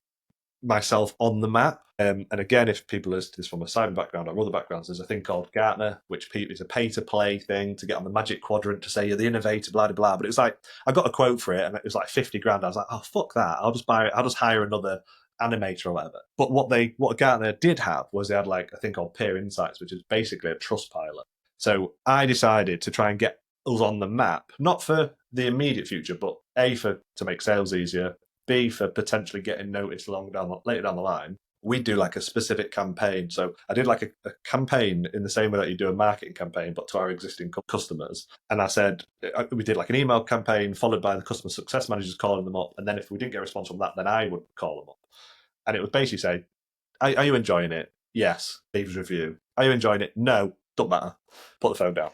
myself on the map. And again, if people listen to this from a cyber background or other backgrounds, there's a thing called Gartner, which is a pay-to-play thing to get on the Magic Quadrant to say you're the innovator, blah, blah, blah. But it was like, I got a quote for it and it was like 50 grand. I was like, oh, fuck that. I'll just hire another animator or whatever. But what Gartner did have was they had like a thing called Peer Insights, which is basically a trust pilot. So I decided to try and get us on the map, not for the immediate future, but A, to make sales easier, B, for potentially getting noticed later down the line. We do like a specific campaign. So I did like a campaign in the same way that you do a marketing campaign, but to our existing customers. And I said, we did like an email campaign followed by the customer success managers calling them up. And then if we didn't get a response from that, then I would call them up. And it would basically say, are you enjoying it? Yes. Leave a review. Are you enjoying it? No. Don't matter. Put the phone down.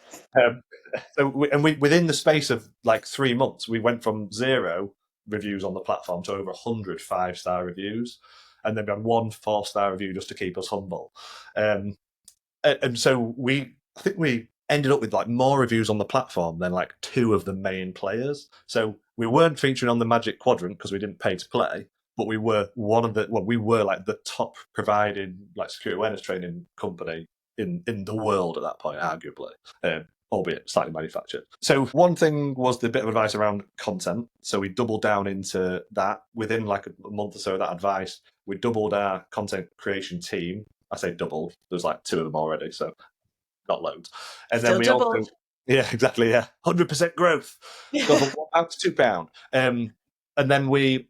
We within the space of like 3 months, we went from 0 reviews on the platform to over 100 5-star reviews. And then we had 1 4-star review just to keep us humble. And so I think we ended up with like more reviews on the platform than like 2 of the main players. So we weren't featuring on the Magic Quadrant because we didn't pay to play, but we were we were like the top providing like security awareness training company in the world at that point, arguably. Albeit slightly manufactured. So one thing was the bit of advice around content. So we doubled down into that. Within like a month or so of that advice, we doubled our content creation team. I say doubled. There's like 2 of them already, so not loads. And Still then we doubled. also, yeah, exactly, yeah, 100% growth. Go from £1 to £2. And then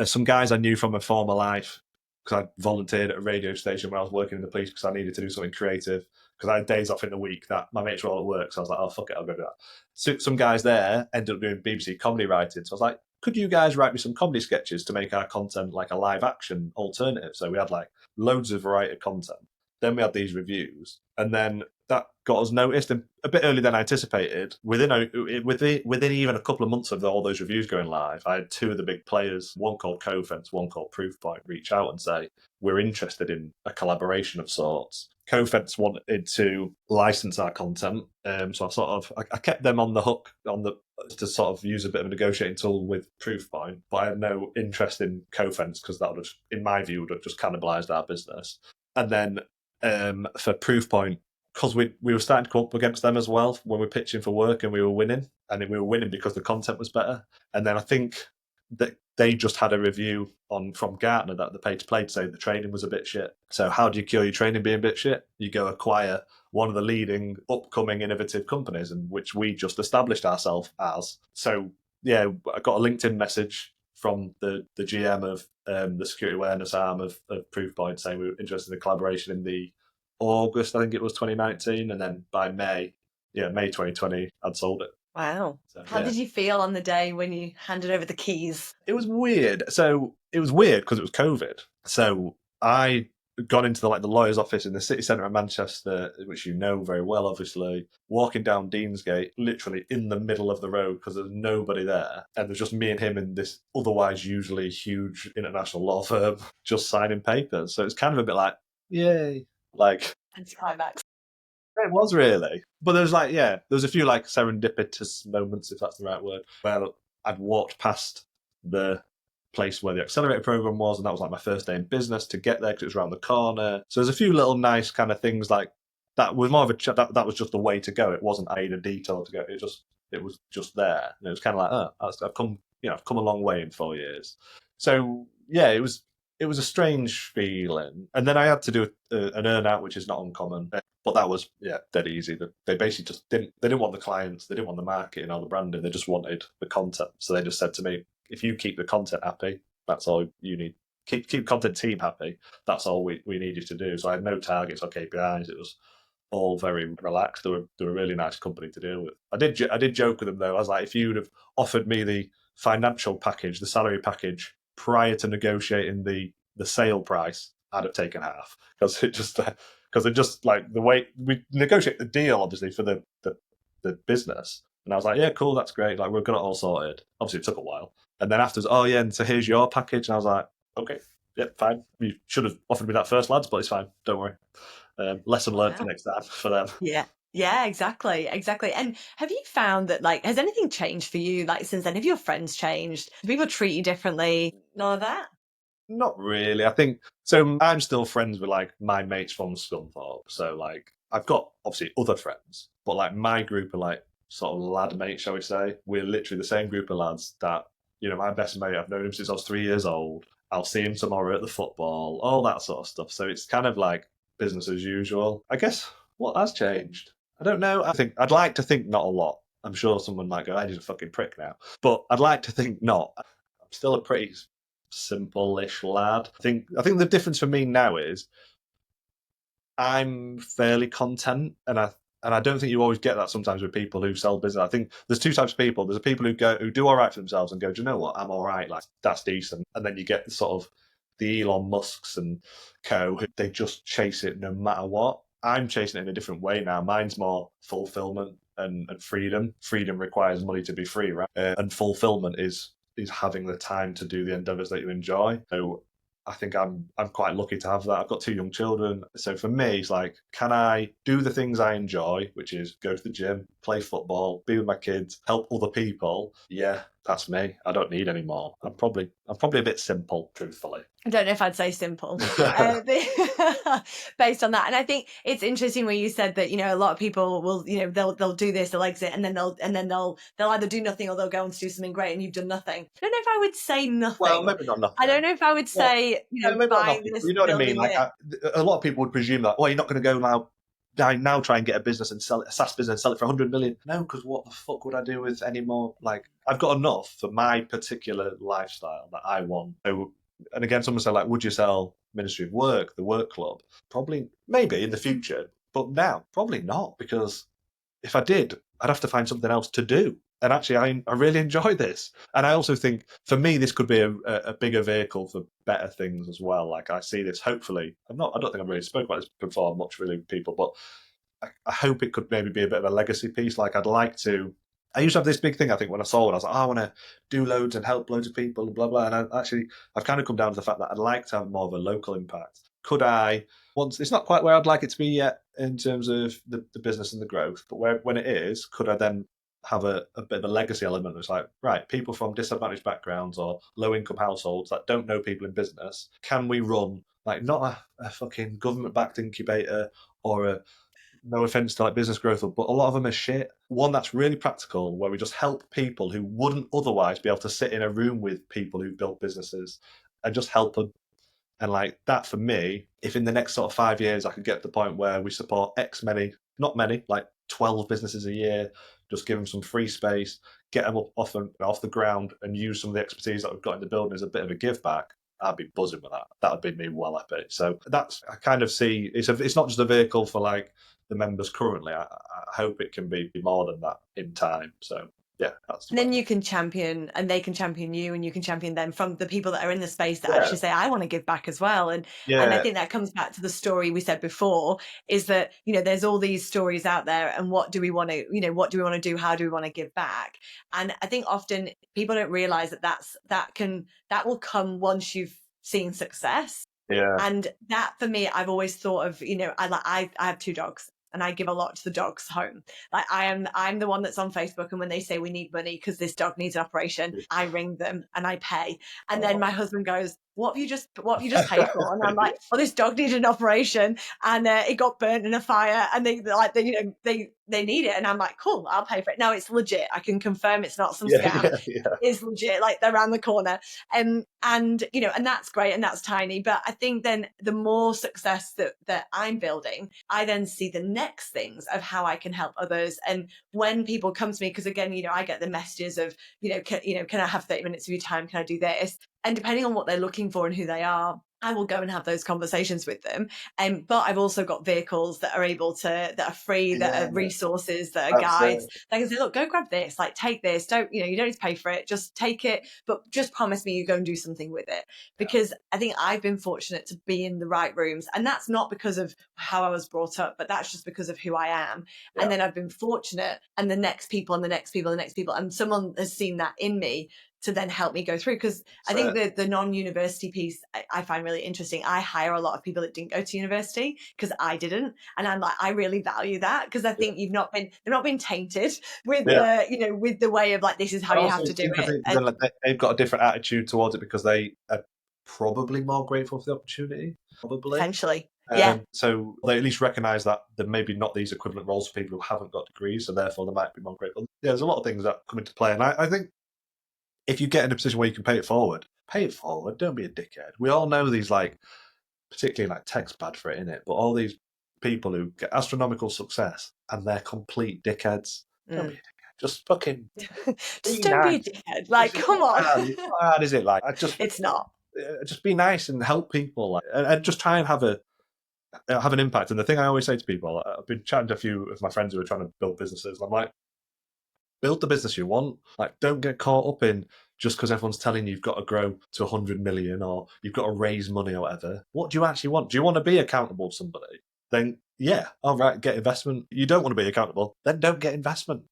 some guys I knew from a former life, because I volunteered at a radio station when I was working in the police because I needed to do something creative, because I had days off in the week that my mates were all at work. So I was like, oh, fuck it, I'll go do that. So some guys there ended up doing BBC comedy writing. So I was like, could you guys write me some comedy sketches to make our content like a live action alternative? So we had like loads of variety of content. Then we had these reviews. And then that got us noticed a bit earlier than I anticipated. Within even a couple of months of all those reviews going live, I had 2 of the big players, one called Cofence, one called Proofpoint, reach out and say, we're interested in a collaboration of sorts. Cofence wanted to license our content, so I kept them on the hook to sort of use a bit of a negotiating tool with Proofpoint, but I had no interest in Cofence because that would have, in my view, would have just cannibalized our business. And then for Proofpoint, because we were starting to come up against them as well when we were pitching for work, and we were winning because the content was better. And then I think that they just had a review from Gartner that the pay to play to say the training was a bit shit. So how do you cure your training being a bit shit? You go acquire one of the leading upcoming innovative companies, in which we just established ourselves as. So yeah, I got a LinkedIn message from the GM of the security awareness arm of Proofpoint saying we were interested in the collaboration in the August, I think it was 2019, and then by May 2020, I'd sold it. Wow. So, how did you feel on the day when you handed over the keys? It was weird. So it was weird because it was COVID. So I got into the lawyer's office in the city centre of Manchester, which you know very well, obviously, walking down Deansgate, literally in the middle of the road because there's nobody there. And there's just me and him in this otherwise usually huge international law firm just signing papers. So it's kind of a bit like, yay. Like, anticlimax. It was really. But there was a few like serendipitous moments, if that's the right word, where I'd walked past the place where the accelerator program was, and that was like my first day in business to get there because it was around the corner. So there's a few little nice kind of things like that. Was more of that was just the way to go. It wasn't I need a detour to go. It was just there. And it was kind of like, I've come a long way in 4 years. So yeah, it was a strange feeling. And then I had to do an earn out, which is not uncommon. But that was dead easy. They basically just didn't want the clients, they didn't want the marketing or the branding, they just wanted the content. So they just said to me, if you keep the content happy, that's all you need. Keep content team happy. That's all we need you to do. So I had no targets or KPIs. It was all very relaxed. They were a really nice company to deal with. I did joke with them though. I was like, if you'd have offered me the financial package, the salary package prior to negotiating the sale price, I'd have taken half because it just like the way we negotiate the deal, obviously for the business. And I was like, yeah, cool, that's great. Like, we've got it all sorted. Obviously, it took a while. And then afterwards, oh yeah, and so here's your package. And I was like, okay, yep, fine. You should have offered me that first, lads, but it's fine. Don't worry. Lesson learned for next time for them. Yeah, exactly. And have you found that, like, has anything changed for you, like, since then? Have your friends changed? Do people treat you differently? None of that? Not really. I think so. I'm still friends with like my mates from Scunthorpe. So like I've got obviously other friends, but like my group are like sort of lad mates, shall we say? We're literally the same group of lads that my best mate. I've known him since I was 3 years old. I'll see him tomorrow at the football, all that sort of stuff. So it's kind of like business as usual. I guess what has changed? I don't know. I think I'd like to think not a lot. I'm sure someone might go, "I he's a fucking prick now," but I'd like to think not. I'm still a pretty simple-ish lad. I think the difference for me now is I'm fairly content, and I don't think you always get that sometimes with people who sell business. I think there's two types of people. There's the people who do all right for themselves and go, do you know what, I'm all right, like that's decent. And then you get the sort of the Elon Musks and co. Who they just chase it no matter what. I'm chasing it in a different way now. Mine's more fulfillment and freedom. Freedom requires money to be free, right? And fulfillment is having the time to do the endeavors that you enjoy. So I think I'm quite lucky to have that. I've got 2 young children. So for me, it's like, can I do the things I enjoy, which is go to the gym, play football, be with my kids, help other people? Yeah, that's me. I don't need any more. I'm probably a bit simple, truthfully. I don't know if I'd say simple based on that. And I think it's interesting when you said that, a lot of people will, they'll do this, they'll exit, and then they'll either do nothing or they'll go on to do something great, and you've done nothing. I don't know if I would say nothing. Well, maybe not nothing. I don't know if I would say, maybe buying not this, you know what I mean? building Like it. a lot of people would presume that, well, you're not going to go now try and get a business and sell it, a SaaS business and sell it for 100 million. No, because what the fuck would I do with any more? Like, I've got enough for my particular lifestyle that I want. So, and again, someone said, like, would you sell Ministry of Work, the Work Club? Probably, maybe in the future, but now, probably not, because if I did, I'd have to find something else to do. And actually, I really enjoy this. And I also think, for me, this could be a bigger vehicle for better things as well. Like, I see this, hopefully, I don't think I've really spoken about this before much really with people, but I hope it could maybe be a bit of a legacy piece. Like, I used to have this big thing, I think, when I saw it. I was like, I want to do loads and help loads of people, blah, blah. And I've kind of come down to the fact that I'd like to have more of a local impact. Could I, once it's not quite where I'd like it to be yet in terms of the business and the growth, but when it is, could I then have a bit of a legacy element? It's like, right, people from disadvantaged backgrounds or low income households that don't know people in business, can we run, like, not a fucking government backed incubator or no offense to like business growth, but a lot of them are shit. One that's really practical, where we just help people who wouldn't otherwise be able to sit in a room with people who've built businesses and just help them. And like that, for me, if in the next sort of 5 years I could get to the point where we support not many, like 12 businesses a year, just give them some free space, get them off the ground, and use some of the expertise that we've got in the building as a bit of a give back, I'd be buzzing with that. That would be me well happy. So I kind of see it's not just a vehicle for like the members currently. I hope it can be more than that in time. So yeah, that's. And then you can champion, and they can champion you, and you can champion them from the people that are in the space that actually say, I want to give back as well. And I think that comes back to the story we said before, is that, there's all these stories out there, and what do we want to, what do we want to do? How do we want to give back? And I think often people don't realize that will come once you've seen success. Yeah. And that, for me, I've always thought of, I have 2 dogs, and I give a lot to the dogs home. Like, I'm the one that's on Facebook, and when they say we need money because this dog needs an operation, I ring them and I pay. And then my husband goes, what have you just paid for? And I'm like, well, this dog needed an operation, and it got burnt in a fire, and they need it. And I'm like, cool, I'll pay for it. Now it's legit. I can confirm it's not some scam. It's legit. Like, they're around the corner. And that's great, and that's tiny. But I think then the more success that I'm building, I then see the next things of how I can help others. And when people come to me, because again, I get the messages of, can I have 30 minutes of your time? Can I do this? And depending on what they're looking for and who they are, I will go and have those conversations with them. But I've also got vehicles that are free, that are resources, that are guides. They can say, look, go grab this, like, take this. You don't need to pay for it. Just take it, but just promise me you go and do something with it. Because I think I've been fortunate to be in the right rooms. And that's not because of how I was brought up, but that's just because of who I am. And then I've been fortunate, and the next people and the next people and the next people. And someone has seen that in me to then help me go through. Because I think the non-university piece I find really interesting. I hire a lot of people that didn't go to university because I didn't, and I'm like, I really value that, because I think they've not been tainted with with the way of, like, this is how you have to do it. They've got a different attitude towards it because they probably more grateful for the opportunity. Probably. Potentially. Yeah. So they at least recognise that there may be not these equivalent roles for people who haven't got degrees, so therefore they might be more grateful. Yeah, there's a lot of things that come into play, and I think if you get in a position where you can pay it forward. Don't be a dickhead. We all know these, like, particularly like tech's bad for it, innit? But all these people who get astronomical success and they're complete dickheads. Don't be a dickhead. Just fucking Just be don't be a nice. dickhead. Like, It's come not on. hard. It's not hard, is it? Like, It's not. just be nice and help people, like, and just try and have an impact. And the thing I always say to people, I've been chatting to a few of my friends who are trying to build businesses. And I'm like, build the business you want. Like, don't get caught up in just because everyone's telling you you've got to grow to 100 million or you've got to raise money or whatever. What do you actually want? Do you want to be accountable to somebody? Then, yeah, all right, get investment. You don't want to be accountable, then don't get investment.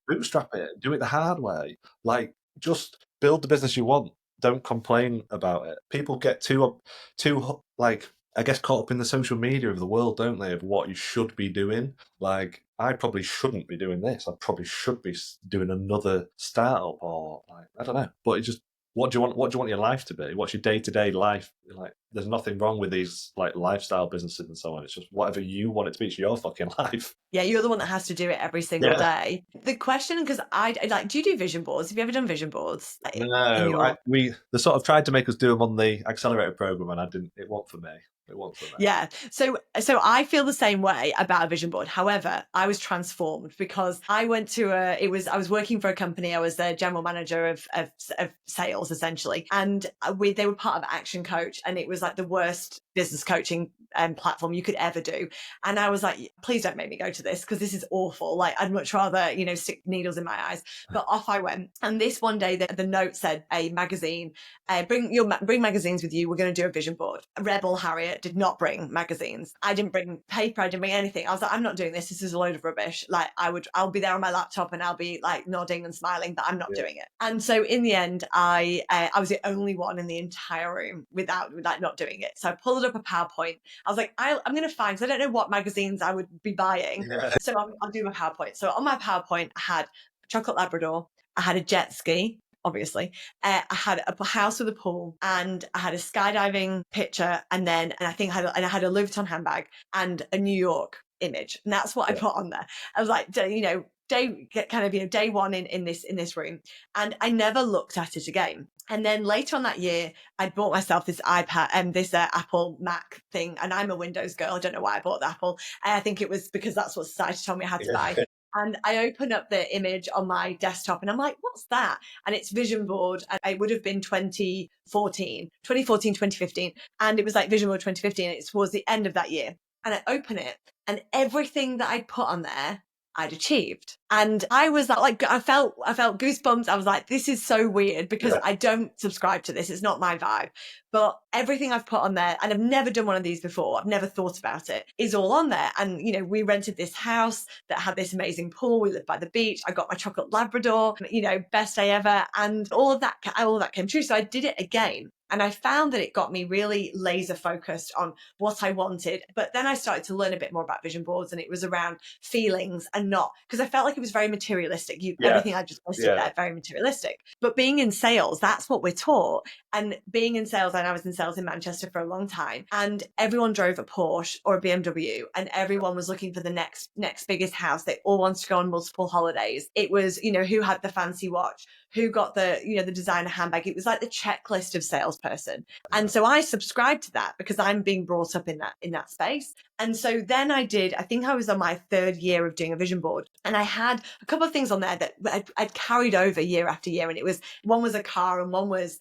Bootstrap it. Do it the hard way. Like, just build the business you want. Don't complain about it. People get too like, I guess, caught up in the social media of the world, don't they, of what you should be doing. Like, I probably shouldn't be doing this. I probably should be doing another startup, or, like, I don't know. But it's just, what do you want your life to be? What's your day-to-day life? Like, there's nothing wrong with these, like, lifestyle businesses and so on. It's just whatever you want it to be. It's your fucking life. Yeah, you're the one that has to do it every single day. The question, because I like, do you do vision boards? Have you ever done vision boards? Like, No, they sort of tried to make us do them on the accelerator program, and I didn't. It wasn't for me. Yeah. So I feel the same way about a vision board. However, I was transformed because I went to I was working for a company. I was the general manager of sales, essentially. And they were part of Action Coach, and it was like the worst business coaching platform you could ever do. And I was like, please don't make me go to this, because this is awful. Like, I'd much rather, stick needles in my eyes. But off I went. And this one day, the note said, a magazine, bring magazines with you. We're going to do a vision board. Rebel Harriet did not bring magazines. I didn't bring paper. I didn't bring anything. I was like, I'm not doing this. This is a load of rubbish. Like, I'll be there on my laptop and I'll be like nodding and smiling, but I'm not doing it. And so in the end, I was the only one in the entire room without not doing it. So I pulled up a PowerPoint. I was like, I'm going to find, because I don't know what magazines I would be buying. So I'll do my PowerPoint. So on my PowerPoint, I had a chocolate Labrador. I had a jet ski, obviously. I had a house with a pool, and I had a skydiving picture, and I think I had a Louis Vuitton handbag and a New York image. And that's what I put on there. I was like, day one in this room. And I never looked at it again. And then later on that year, I bought myself this iPad and this Apple Mac thing. And I'm a Windows girl. I don't know why I bought the Apple. I think it was because that's what society told me I had to buy. And I open up the image on my desktop and I'm like, what's that? And it's vision board. And it would have been 2014, 2015. And it was like vision board 2015. And it's towards the end of that year. And I open it, and everything that I'd put on there, I'd achieved. And I was like, I felt goosebumps. I was like, this is so weird, because I don't subscribe to this. It's not my vibe. But everything I've put on there, and I've never done one of these before, I've never thought about it, is all on there. And, we rented this house that had this amazing pool. We lived by the beach. I got my chocolate Labrador, best day ever. And all of that came true. So I did it again. And I found that it got me really laser focused on what I wanted. But then I started to learn a bit more about vision boards, and it was around feelings and not, because I felt like it was very materialistic. Everything I just listed there, very materialistic. But being in sales, that's what we're taught. And being in sales, and I was in sales in Manchester for a long time, and everyone drove a Porsche or a BMW, and everyone was looking for the next biggest house. They all wanted to go on multiple holidays. It was, who had the fancy watch, who got the, the designer handbag. It was like the checklist of salesperson. And so I subscribed to that because I'm being brought up in that space. And so then I think I was on my third year of doing a vision board, and I had a couple of things on there that I'd carried over year after year. And one was a car, and one was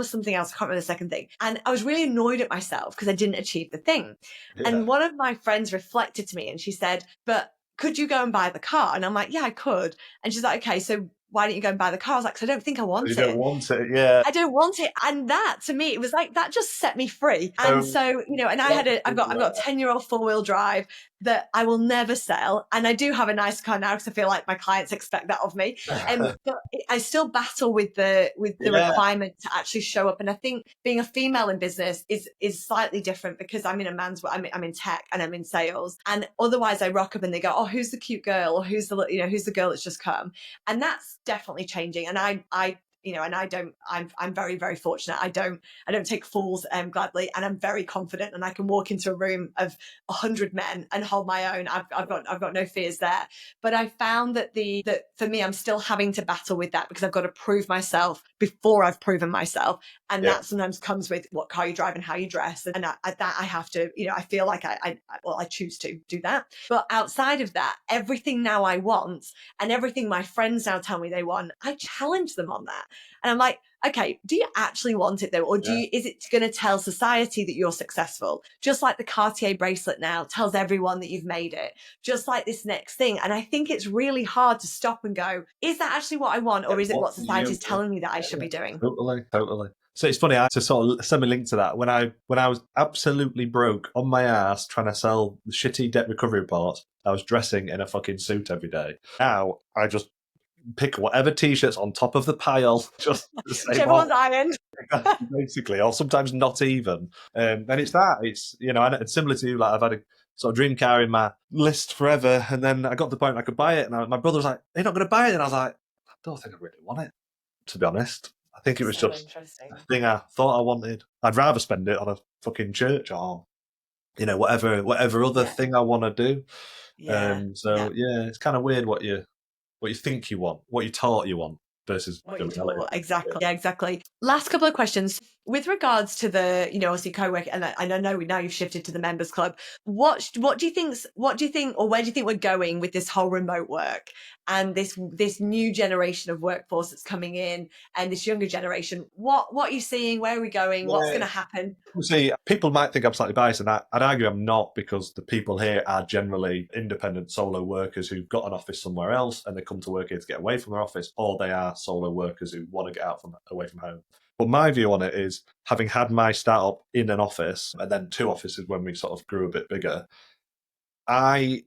something else. I can't remember the second thing. And I was really annoyed at myself because I didn't achieve the thing. And one of my friends reflected to me, and she said, but could you go and buy the car? And I'm like, yeah, I could. And she's like, okay, so why don't you go and buy the car? I was like, because I don't think I want it. You don't want it, yeah. I don't want it. And that, to me, it was like, that just set me free. And so, and I've got a 10-year-old 4-wheel drive that I will never sell. And I do have a nice car now because I feel like my clients expect that of me. But I still battle with the requirement to actually show up. And I think being a female in business is slightly different, because I'm in I'm in tech and I'm in sales. And otherwise I rock up and they go, oh, who's the cute girl? Or who's the girl that's just come? And that's definitely changing. And I and I'm very, very fortunate. I don't take fools gladly, and I'm very confident, and I can walk into a room of 100 men and hold my own. I've got no fears there. But I found that for me, I'm still having to battle with that, because I've got to prove myself before I've proven myself. And that sometimes comes with what car you drive and how you dress. And I have to, I feel like I choose to do that. But outside of that, everything now I want, and everything my friends now tell me they want, I challenge them on that. And I'm like, okay, do you actually want it though? Or is it going to tell society that you're successful? Just like the Cartier bracelet now tells everyone that you've made it, just like this next thing. And I think it's really hard to stop and go, is that actually what I want? Or is it what society is telling me that I should be doing? Totally. So it's funny, to sort of send me a link to that. When I was absolutely broke on my ass trying to sell the shitty debt recovery reports, I was dressing in a fucking suit every day. Now I just pick whatever t-shirts on top of the pile, just the same Whichever one's ironed. basically, or sometimes not even. And it's and similar to you, like I've had a sort of dream car in my list forever, and then I got to the point I could buy it, and my brother was like, "You're not going to buy it?" And I was like, "I don't think I really want it, to be honest. I think it was just a thing I thought I wanted. I'd rather spend it on a fucking church or, whatever other thing I want to do." It's kind of weird what you think you want, what you're taught you want versus what the reality. Exactly. Yeah, exactly. Last couple of questions with regards to the, obviously co-work, and I know now you've shifted to the members club. What do you think, or where do you think we're going with this whole remote work and this new generation of workforce that's coming in, and this younger generation? What are you seeing? Where are we going? What's going to happen? See, people might think I'm slightly biased, and I'd argue I'm not, because the people here are generally independent solo workers who've got an office somewhere else and they come to work here to get away from their office, or they are solo workers who want to get away from home. But my view on it is, having had my startup in an office and then 2 offices when we sort of grew a bit bigger, I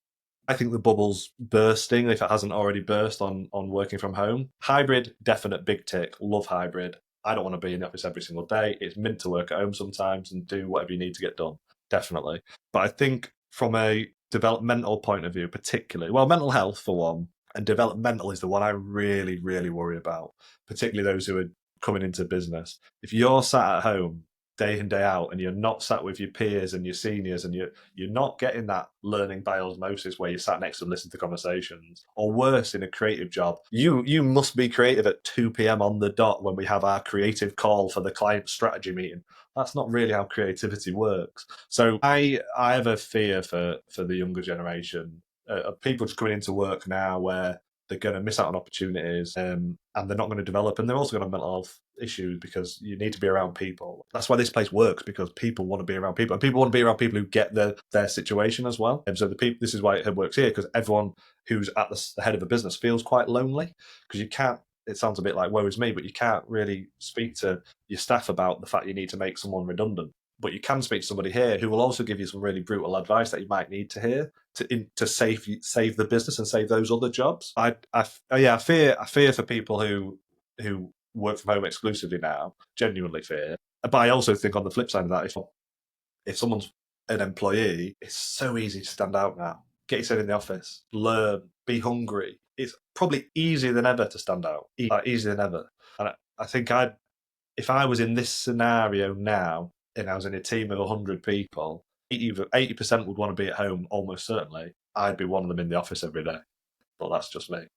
think the bubble's bursting, if it hasn't already burst, on working from home. Hybrid, definite big tick. Love hybrid. I don't want to be in the office every single day. It's meant to work at home sometimes and do whatever you need to get done. Definitely. But I think from a developmental point of view, particularly, mental health for one, and developmental is the one I really, really worry about, particularly those who are coming into business. If you're sat at home day in, day out, and you're not sat with your peers and your seniors, and you're not getting that learning by osmosis where you sat next to them, listen to conversations, or worse, in a creative job, you must be creative at 2 p.m. on the dot when we have our creative call for the client strategy meeting. That's not really how creativity works. So I have a fear for the younger generation, of people just coming into work now where they're going to miss out on opportunities, and they're not going to develop, and they're also going to have mental health issues, because you need to be around people. That's why this place works, because people want to be around people, and people want to be around people who get their situation as well. And so this is why it works here, because everyone who's at the head of a business feels quite lonely, because you can't. It sounds a bit like woe is me, but you can't really speak to your staff about the fact you need to make someone redundant. But you can speak to somebody here who will also give you some really brutal advice that you might need to hear to save the business and save those other jobs. I fear for people who work from home exclusively now. Genuinely fear. But I also think, on the flip side of that, if someone's an employee, it's so easy to stand out now. Get yourself in the office, learn, be hungry. It's probably easier than ever to stand out. Easier than ever. And I think if I was in this scenario now, and I was in a team of 100 people, 80% would want to be at home, almost certainly. I'd be one of them in the office every day. But that's just me.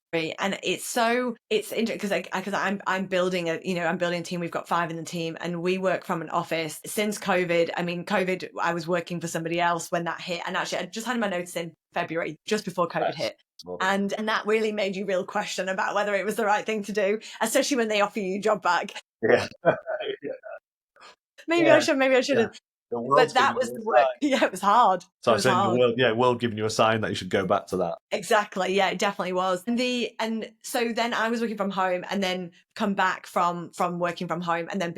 And it's interesting because I'm building a team. We've got 5 in the team, and we work from an office since COVID. I mean, COVID, I was working for somebody else when that hit, and actually I just had my notice in February, just before COVID hit. And that really made you real question about whether it was the right thing to do, especially when they offer you your job back. Yeah. Maybe I shouldn't. Yeah. But that was the work. Yeah, it was hard. So I'm saying the world giving you a sign that you should go back to that. Exactly. Yeah, it definitely was. And so then I was working from home, and then come back from working from home, and then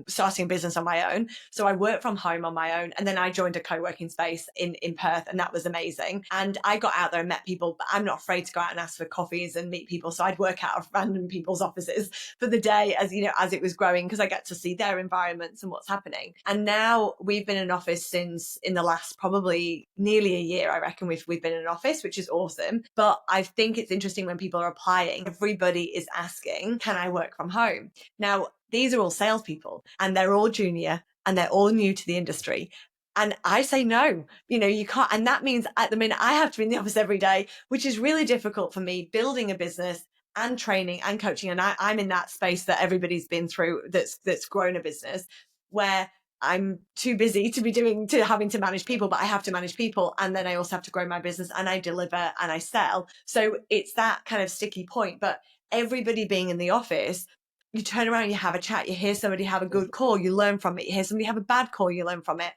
starting a business on my own. So I worked from home on my own, and then I joined a co-working space in Perth, and that was amazing. And I got out there and met people, but I'm not afraid to go out and ask for coffees and meet people. So I'd work out of random people's offices for the day as it was growing, because I get to see their environments and what's happening. And now we've been in office since in the last probably nearly a year, I reckon we've been in an office, which is awesome. But I think it's interesting when people are applying, everybody is asking, can I work from home? Now, these are all salespeople and they're all junior and they're all new to the industry. And I say no, you can't. And that means at the minute I have to be in the office every day, which is really difficult for me building a business and training and coaching. And I'm in that space that everybody's been through that's grown a business where I'm too busy to having to manage people, but I have to manage people. And then I also have to grow my business and I deliver and I sell. So it's that kind of sticky point. But everybody being in the office, you turn around, you have a chat, you hear somebody have a good call, you learn from it. You hear somebody have a bad call, you learn from it.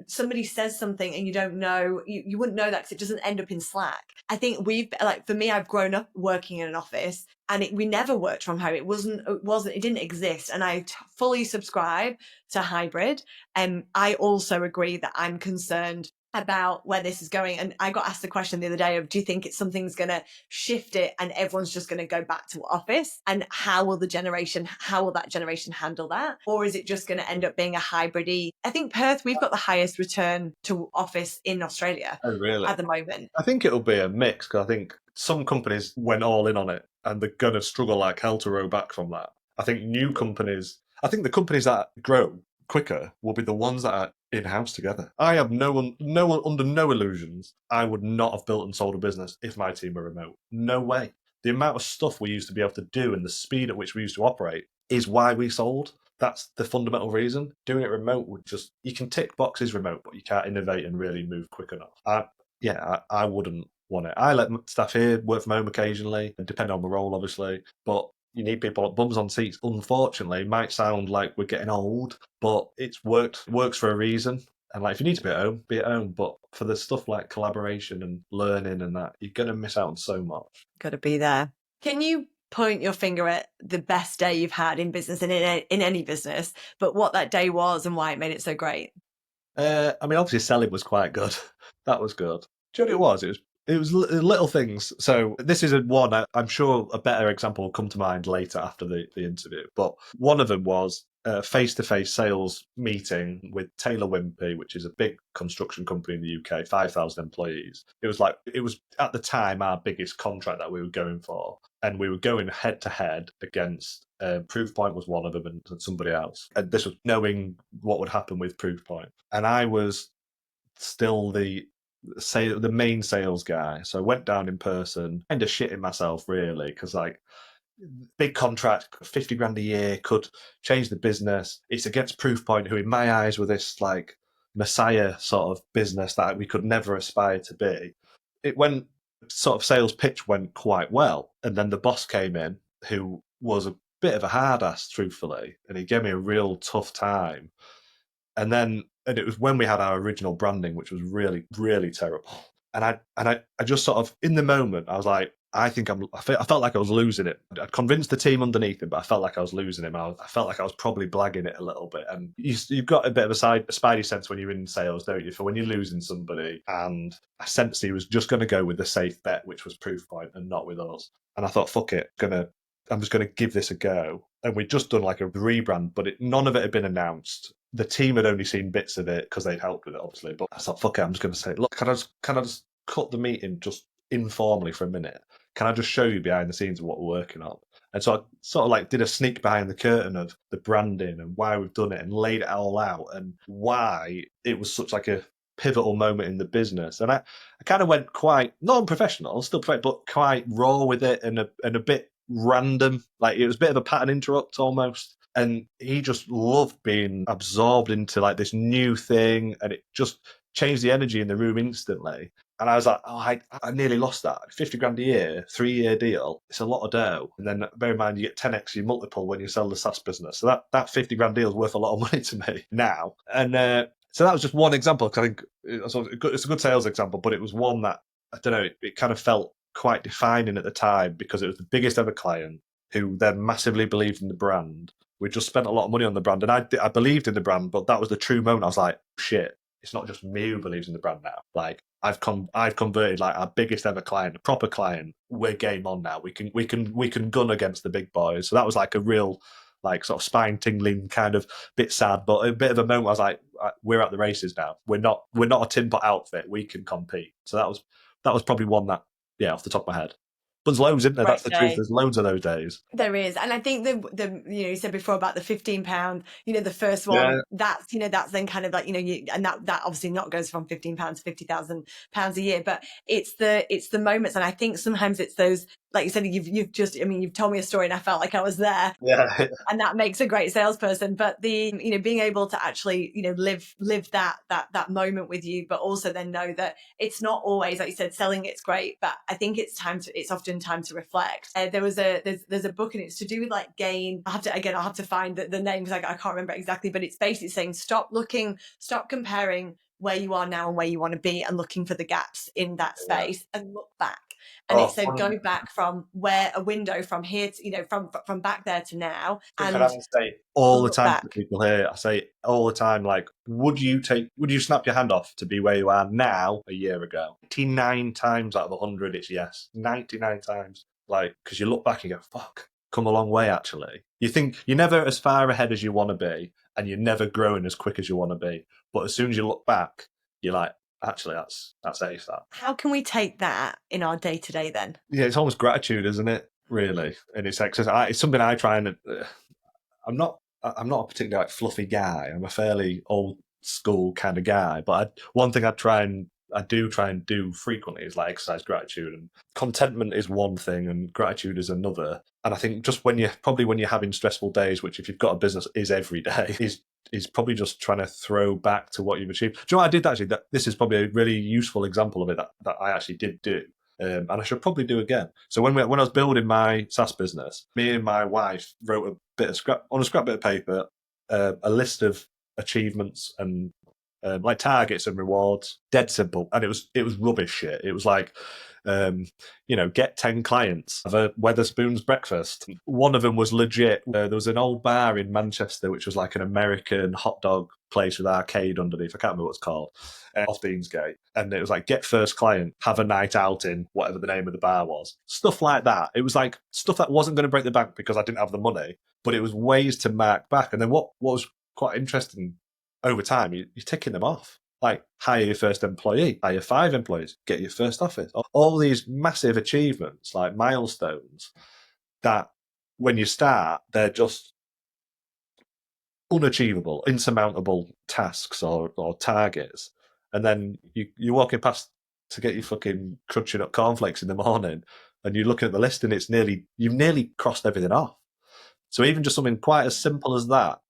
Somebody says something and you don't know, you wouldn't know that because it doesn't end up in Slack. I think for me, I've grown up working in an office and we never worked from home. It didn't exist. And I fully subscribe to hybrid. And I also agree that I'm concerned about where this is going. And I got asked the question the other day of, do you think something's going to shift it and everyone's just going to go back to office? And how will that generation handle that? Or is it just going to end up being a hybrid-y? I think Perth, we've got the highest return to office in Australia at the moment. I think it'll be a mix because I think some companies went all in on it and they're going to struggle like hell to row back from that. I think the companies that grow quicker will be the ones that are in-house together. I have no one under no illusions. I would not have built and sold a business if my team were remote. No way. The amount of stuff we used to be able to do and the speed at which we used to operate is why we sold. That's the fundamental reason. Doing it remote you can tick boxes remote, but you can't innovate and really move quick enough. I wouldn't want it. I let staff here work from home occasionally, depending on the role, obviously, but you need people like bums on seats. Unfortunately, it might sound like we're getting old, but works for a reason. And like, if you need to be at home. But for the stuff like collaboration and learning and that, you're going to miss out on so much. Got to be there. Can you point your finger at the best day you've had in business and in any business, but what that day was and why it made it so great? Obviously selling was quite good. That was good. Do you know what it was? It was little things. So this is one, I'm sure a better example will come to mind later after the interview. But one of them was a face-to-face sales meeting with Taylor Wimpey, which is a big construction company in the UK, 5,000 employees. It was at the time, our biggest contract that we were going for. And we were going head-to-head against Proofpoint was one of them and somebody else. And this was knowing what would happen with Proofpoint. And I was still the main sales guy. So I went down in person, kind of shitting myself really, because big contract, 50 grand a year, could change the business. It's against Proofpoint, who in my eyes were this messiah sort of business that we could never aspire to be. It went sort of sales pitch went quite well. And then the boss came in, who was a bit of a hard ass, truthfully, and he gave me a real tough time. And it was when we had our original branding, which was really, really terrible. And I just sort of, in the moment, I was like, I felt like I was losing it. I'd convinced the team underneath him, but I felt like I was losing him. I felt like I was probably blagging it a little bit. And you've got a bit of a spidey sense when you're in sales, don't you? For when you're losing somebody. And I sensed he was just going to go with the safe bet, which was Proofpoint, and not with us. And I thought, fuck it, I'm just going to give this a go. And we'd just done like a rebrand, but none of it had been announced. The team had only seen bits of it because they'd helped with it, obviously. But I thought, fuck it, I'm just going to say, look, can I just cut the meeting just informally for a minute? Can I just show you behind the scenes of what we're working on? And so I sort of did a sneak behind the curtain of the branding and why we've done it and laid it all out and why it was such a pivotal moment in the business. And I kind of went quite non-professional, still professional, but quite raw with it and a bit random. It was a bit of a pattern interrupt almost. And he just loved being absorbed into this new thing, and it just changed the energy in the room instantly. And I was like, I nearly lost that. 50 grand a year, 3-year deal. It's a lot of dough. And then bear in mind, you get 10x your multiple when you sell the SaaS business. So that 50 grand deal is worth a lot of money to me now. And so that was just one example, because I think it's a good sales example, but it was one that, I don't know, it kind of felt quite defining at the time because it was the biggest ever client who then massively believed in the brand. We just spent a lot of money on the brand, and I believed in the brand, but that was the true moment. I was like, shit, it's not just me who believes in the brand now. I've converted our biggest ever client, a proper client. We're game on now. We can gun against the big boys. So that was a real like sort of spine tingling, kind of bit sad, but a bit of a moment. I was like, we're at the races now. We're not a tin pot outfit. We can compete. So that was probably one that, yeah, off the top of my head. But there's loads, isn't there? That's the truth. There's loads of those days. There is, and I think the you said before about the £15, the first one, Yeah. that's that's then kind of like and that obviously not goes from £15 to £50,000 a year, but it's the moments, and I think sometimes it's those, like you said, you've just, you've told me a story and I felt like I was there. Yeah. And that makes a great salesperson. But the being able to actually live that moment with you, but also then know that it's not always, like you said, selling it's great, but I think it's often time to reflect. There's a book, and it's to do with like gain. I'll have to find the name because I can't remember exactly, but it's basically saying stop comparing where you are now and where you want to be, and looking for the gaps in that space, and look back. And it's so go back from where a window from here to, from back there to now. And I say all the time back to people here, I say all the time, like, would you snap your hand off to be where you are now a year ago? 99 times out of 100, it's yes. 99 times. Like, because you look back and you go, fuck, come a long way, actually. You think you're never as far ahead as you want to be, and you're never growing as quick as you want to be. But as soon as you look back, you're like, actually, that's ace, that. How can we take that in our day-to-day then? Yeah, it's almost gratitude, isn't it? Really. And it's something I try and... I'm not a particularly like fluffy guy. I'm a fairly old school kind of guy. But one thing I do try and do frequently is like exercise gratitude, and contentment is one thing and gratitude is another. And I think just when you're having stressful days, which if you've got a business is every day, is probably just trying to throw back to what you've achieved. Do you know what I did actually? This is probably a really useful example of it that I actually did do. And I should probably do again. So when I was building my SaaS business, me and my wife wrote a scrap bit of paper, a list of achievements and like targets and rewards. Dead simple, and it was rubbish shit. It was like, get 10 clients, have a Weatherspoons breakfast. One of them was legit. There was an old bar in Manchester which was like an American hot dog place with arcade underneath. I can't remember what it's called. Off Deansgate. And it was like, get first client, have a night out in whatever the name of the bar was. Stuff like that. It was like stuff that wasn't going to break the bank because I didn't have the money, but it was ways to mark back. And then what was quite interesting over time, you're ticking them off. Like, hire your first employee, hire 5 employees, get your first office. All these massive achievements, like milestones, that when you start, they're just unachievable, insurmountable tasks or targets. And then you're walking past to get your fucking crunching up cornflakes in the morning, and you're looking at the list and you've nearly crossed everything off. So even just something quite as simple as that,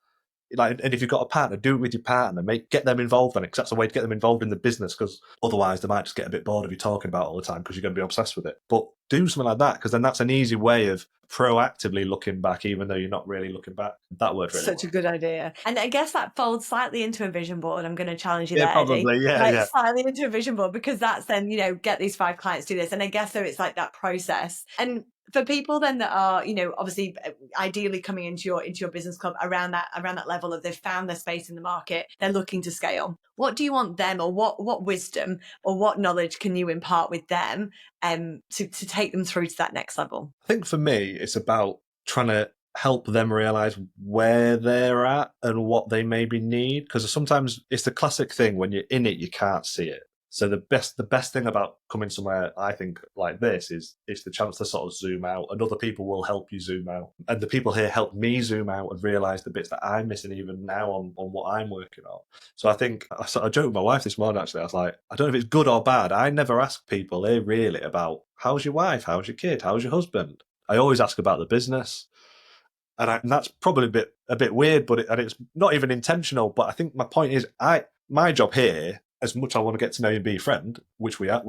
like, and if you've got a partner, do it with your partner. Get them involved in it, because that's the way to get them involved in the business. Because otherwise, they might just get a bit bored of you talking about it all the time because you're going to be obsessed with it. But do something like that, because then that's an easy way of proactively looking back, even though you're not really looking back. That word really such a good idea, and I guess that folds slightly into a vision board. I'm going to challenge you there, probably, Eddie. yeah. Slightly into a vision board, because that's then get these 5 clients, do this, and I guess so it's like that process. And for people then that are, obviously ideally coming into your business club around that level of, they've found their space in the market, they're looking to scale. What do you want them, or what wisdom or what knowledge can you impart with them to take them through to that next level? I think for me, it's about trying to help them realize where they're at and what they maybe need, because sometimes it's the classic thing, when you're in it, you can't see it. So the best thing about coming somewhere, I think, like this is the chance to sort of zoom out, and other people will help you zoom out. And the people here help me zoom out and realise the bits that I'm missing even now on what I'm working on. So I think, I joked with my wife this morning, actually. I was like, I don't know if it's good or bad. I never ask people here really about, how's your wife? How's your kid? How's your husband? I always ask about the business. And that's probably a bit weird, but it's not even intentional. But I think my point is, my job here, as much as I want to get to know you and be your friend, which we have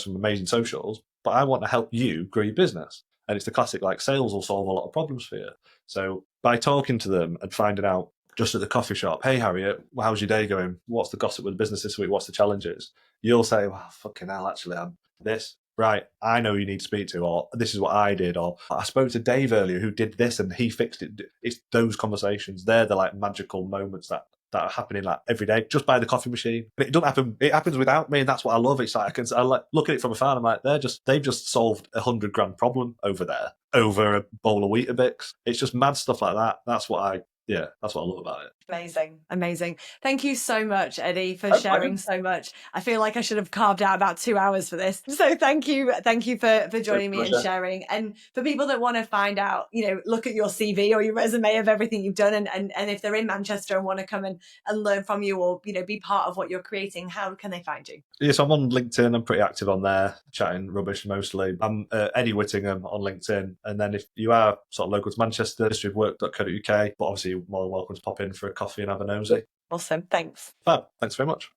some amazing socials, but I want to help you grow your business. And it's the classic, like, sales will solve a lot of problems for you. So by talking to them and finding out just at the coffee shop, hey, Harriet, how's your day going? What's the gossip with the business this week? What's the challenges? You'll say, well, fucking hell, actually, I'm this. Right, I know you need to speak to, or this is what I did, or I spoke to Dave earlier who did this and he fixed it. It's those conversations. They're the like magical moments that are happening like every day, just by the coffee machine. It doesn't happen. It happens without me, and that's what I love. It's like I like look at it from afar. And I'm like, they've just solved $100,000 problem over there. over a bowl of Weetabix. It's just mad stuff like that. That's what I love about it. Amazing. Thank you so much, Eddie, for sharing so much. I feel like I should have carved out about 2 hours for this. So thank you for joining me and sharing. And for people that want to find out, look at your CV or your resume of everything you've done, and if they're in Manchester and want to come and learn from you, or be part of what you're creating, how can they find you? Yes, I'm on LinkedIn. I'm pretty active on there, chatting rubbish mostly. I'm Eddie Whittingham on LinkedIn. And then if you are sort of local to Manchester, historyofwork.co.uk, but obviously you're more than welcome to pop in for a coffee and have a nosy. Awesome. Thanks. Fab. Thanks very much.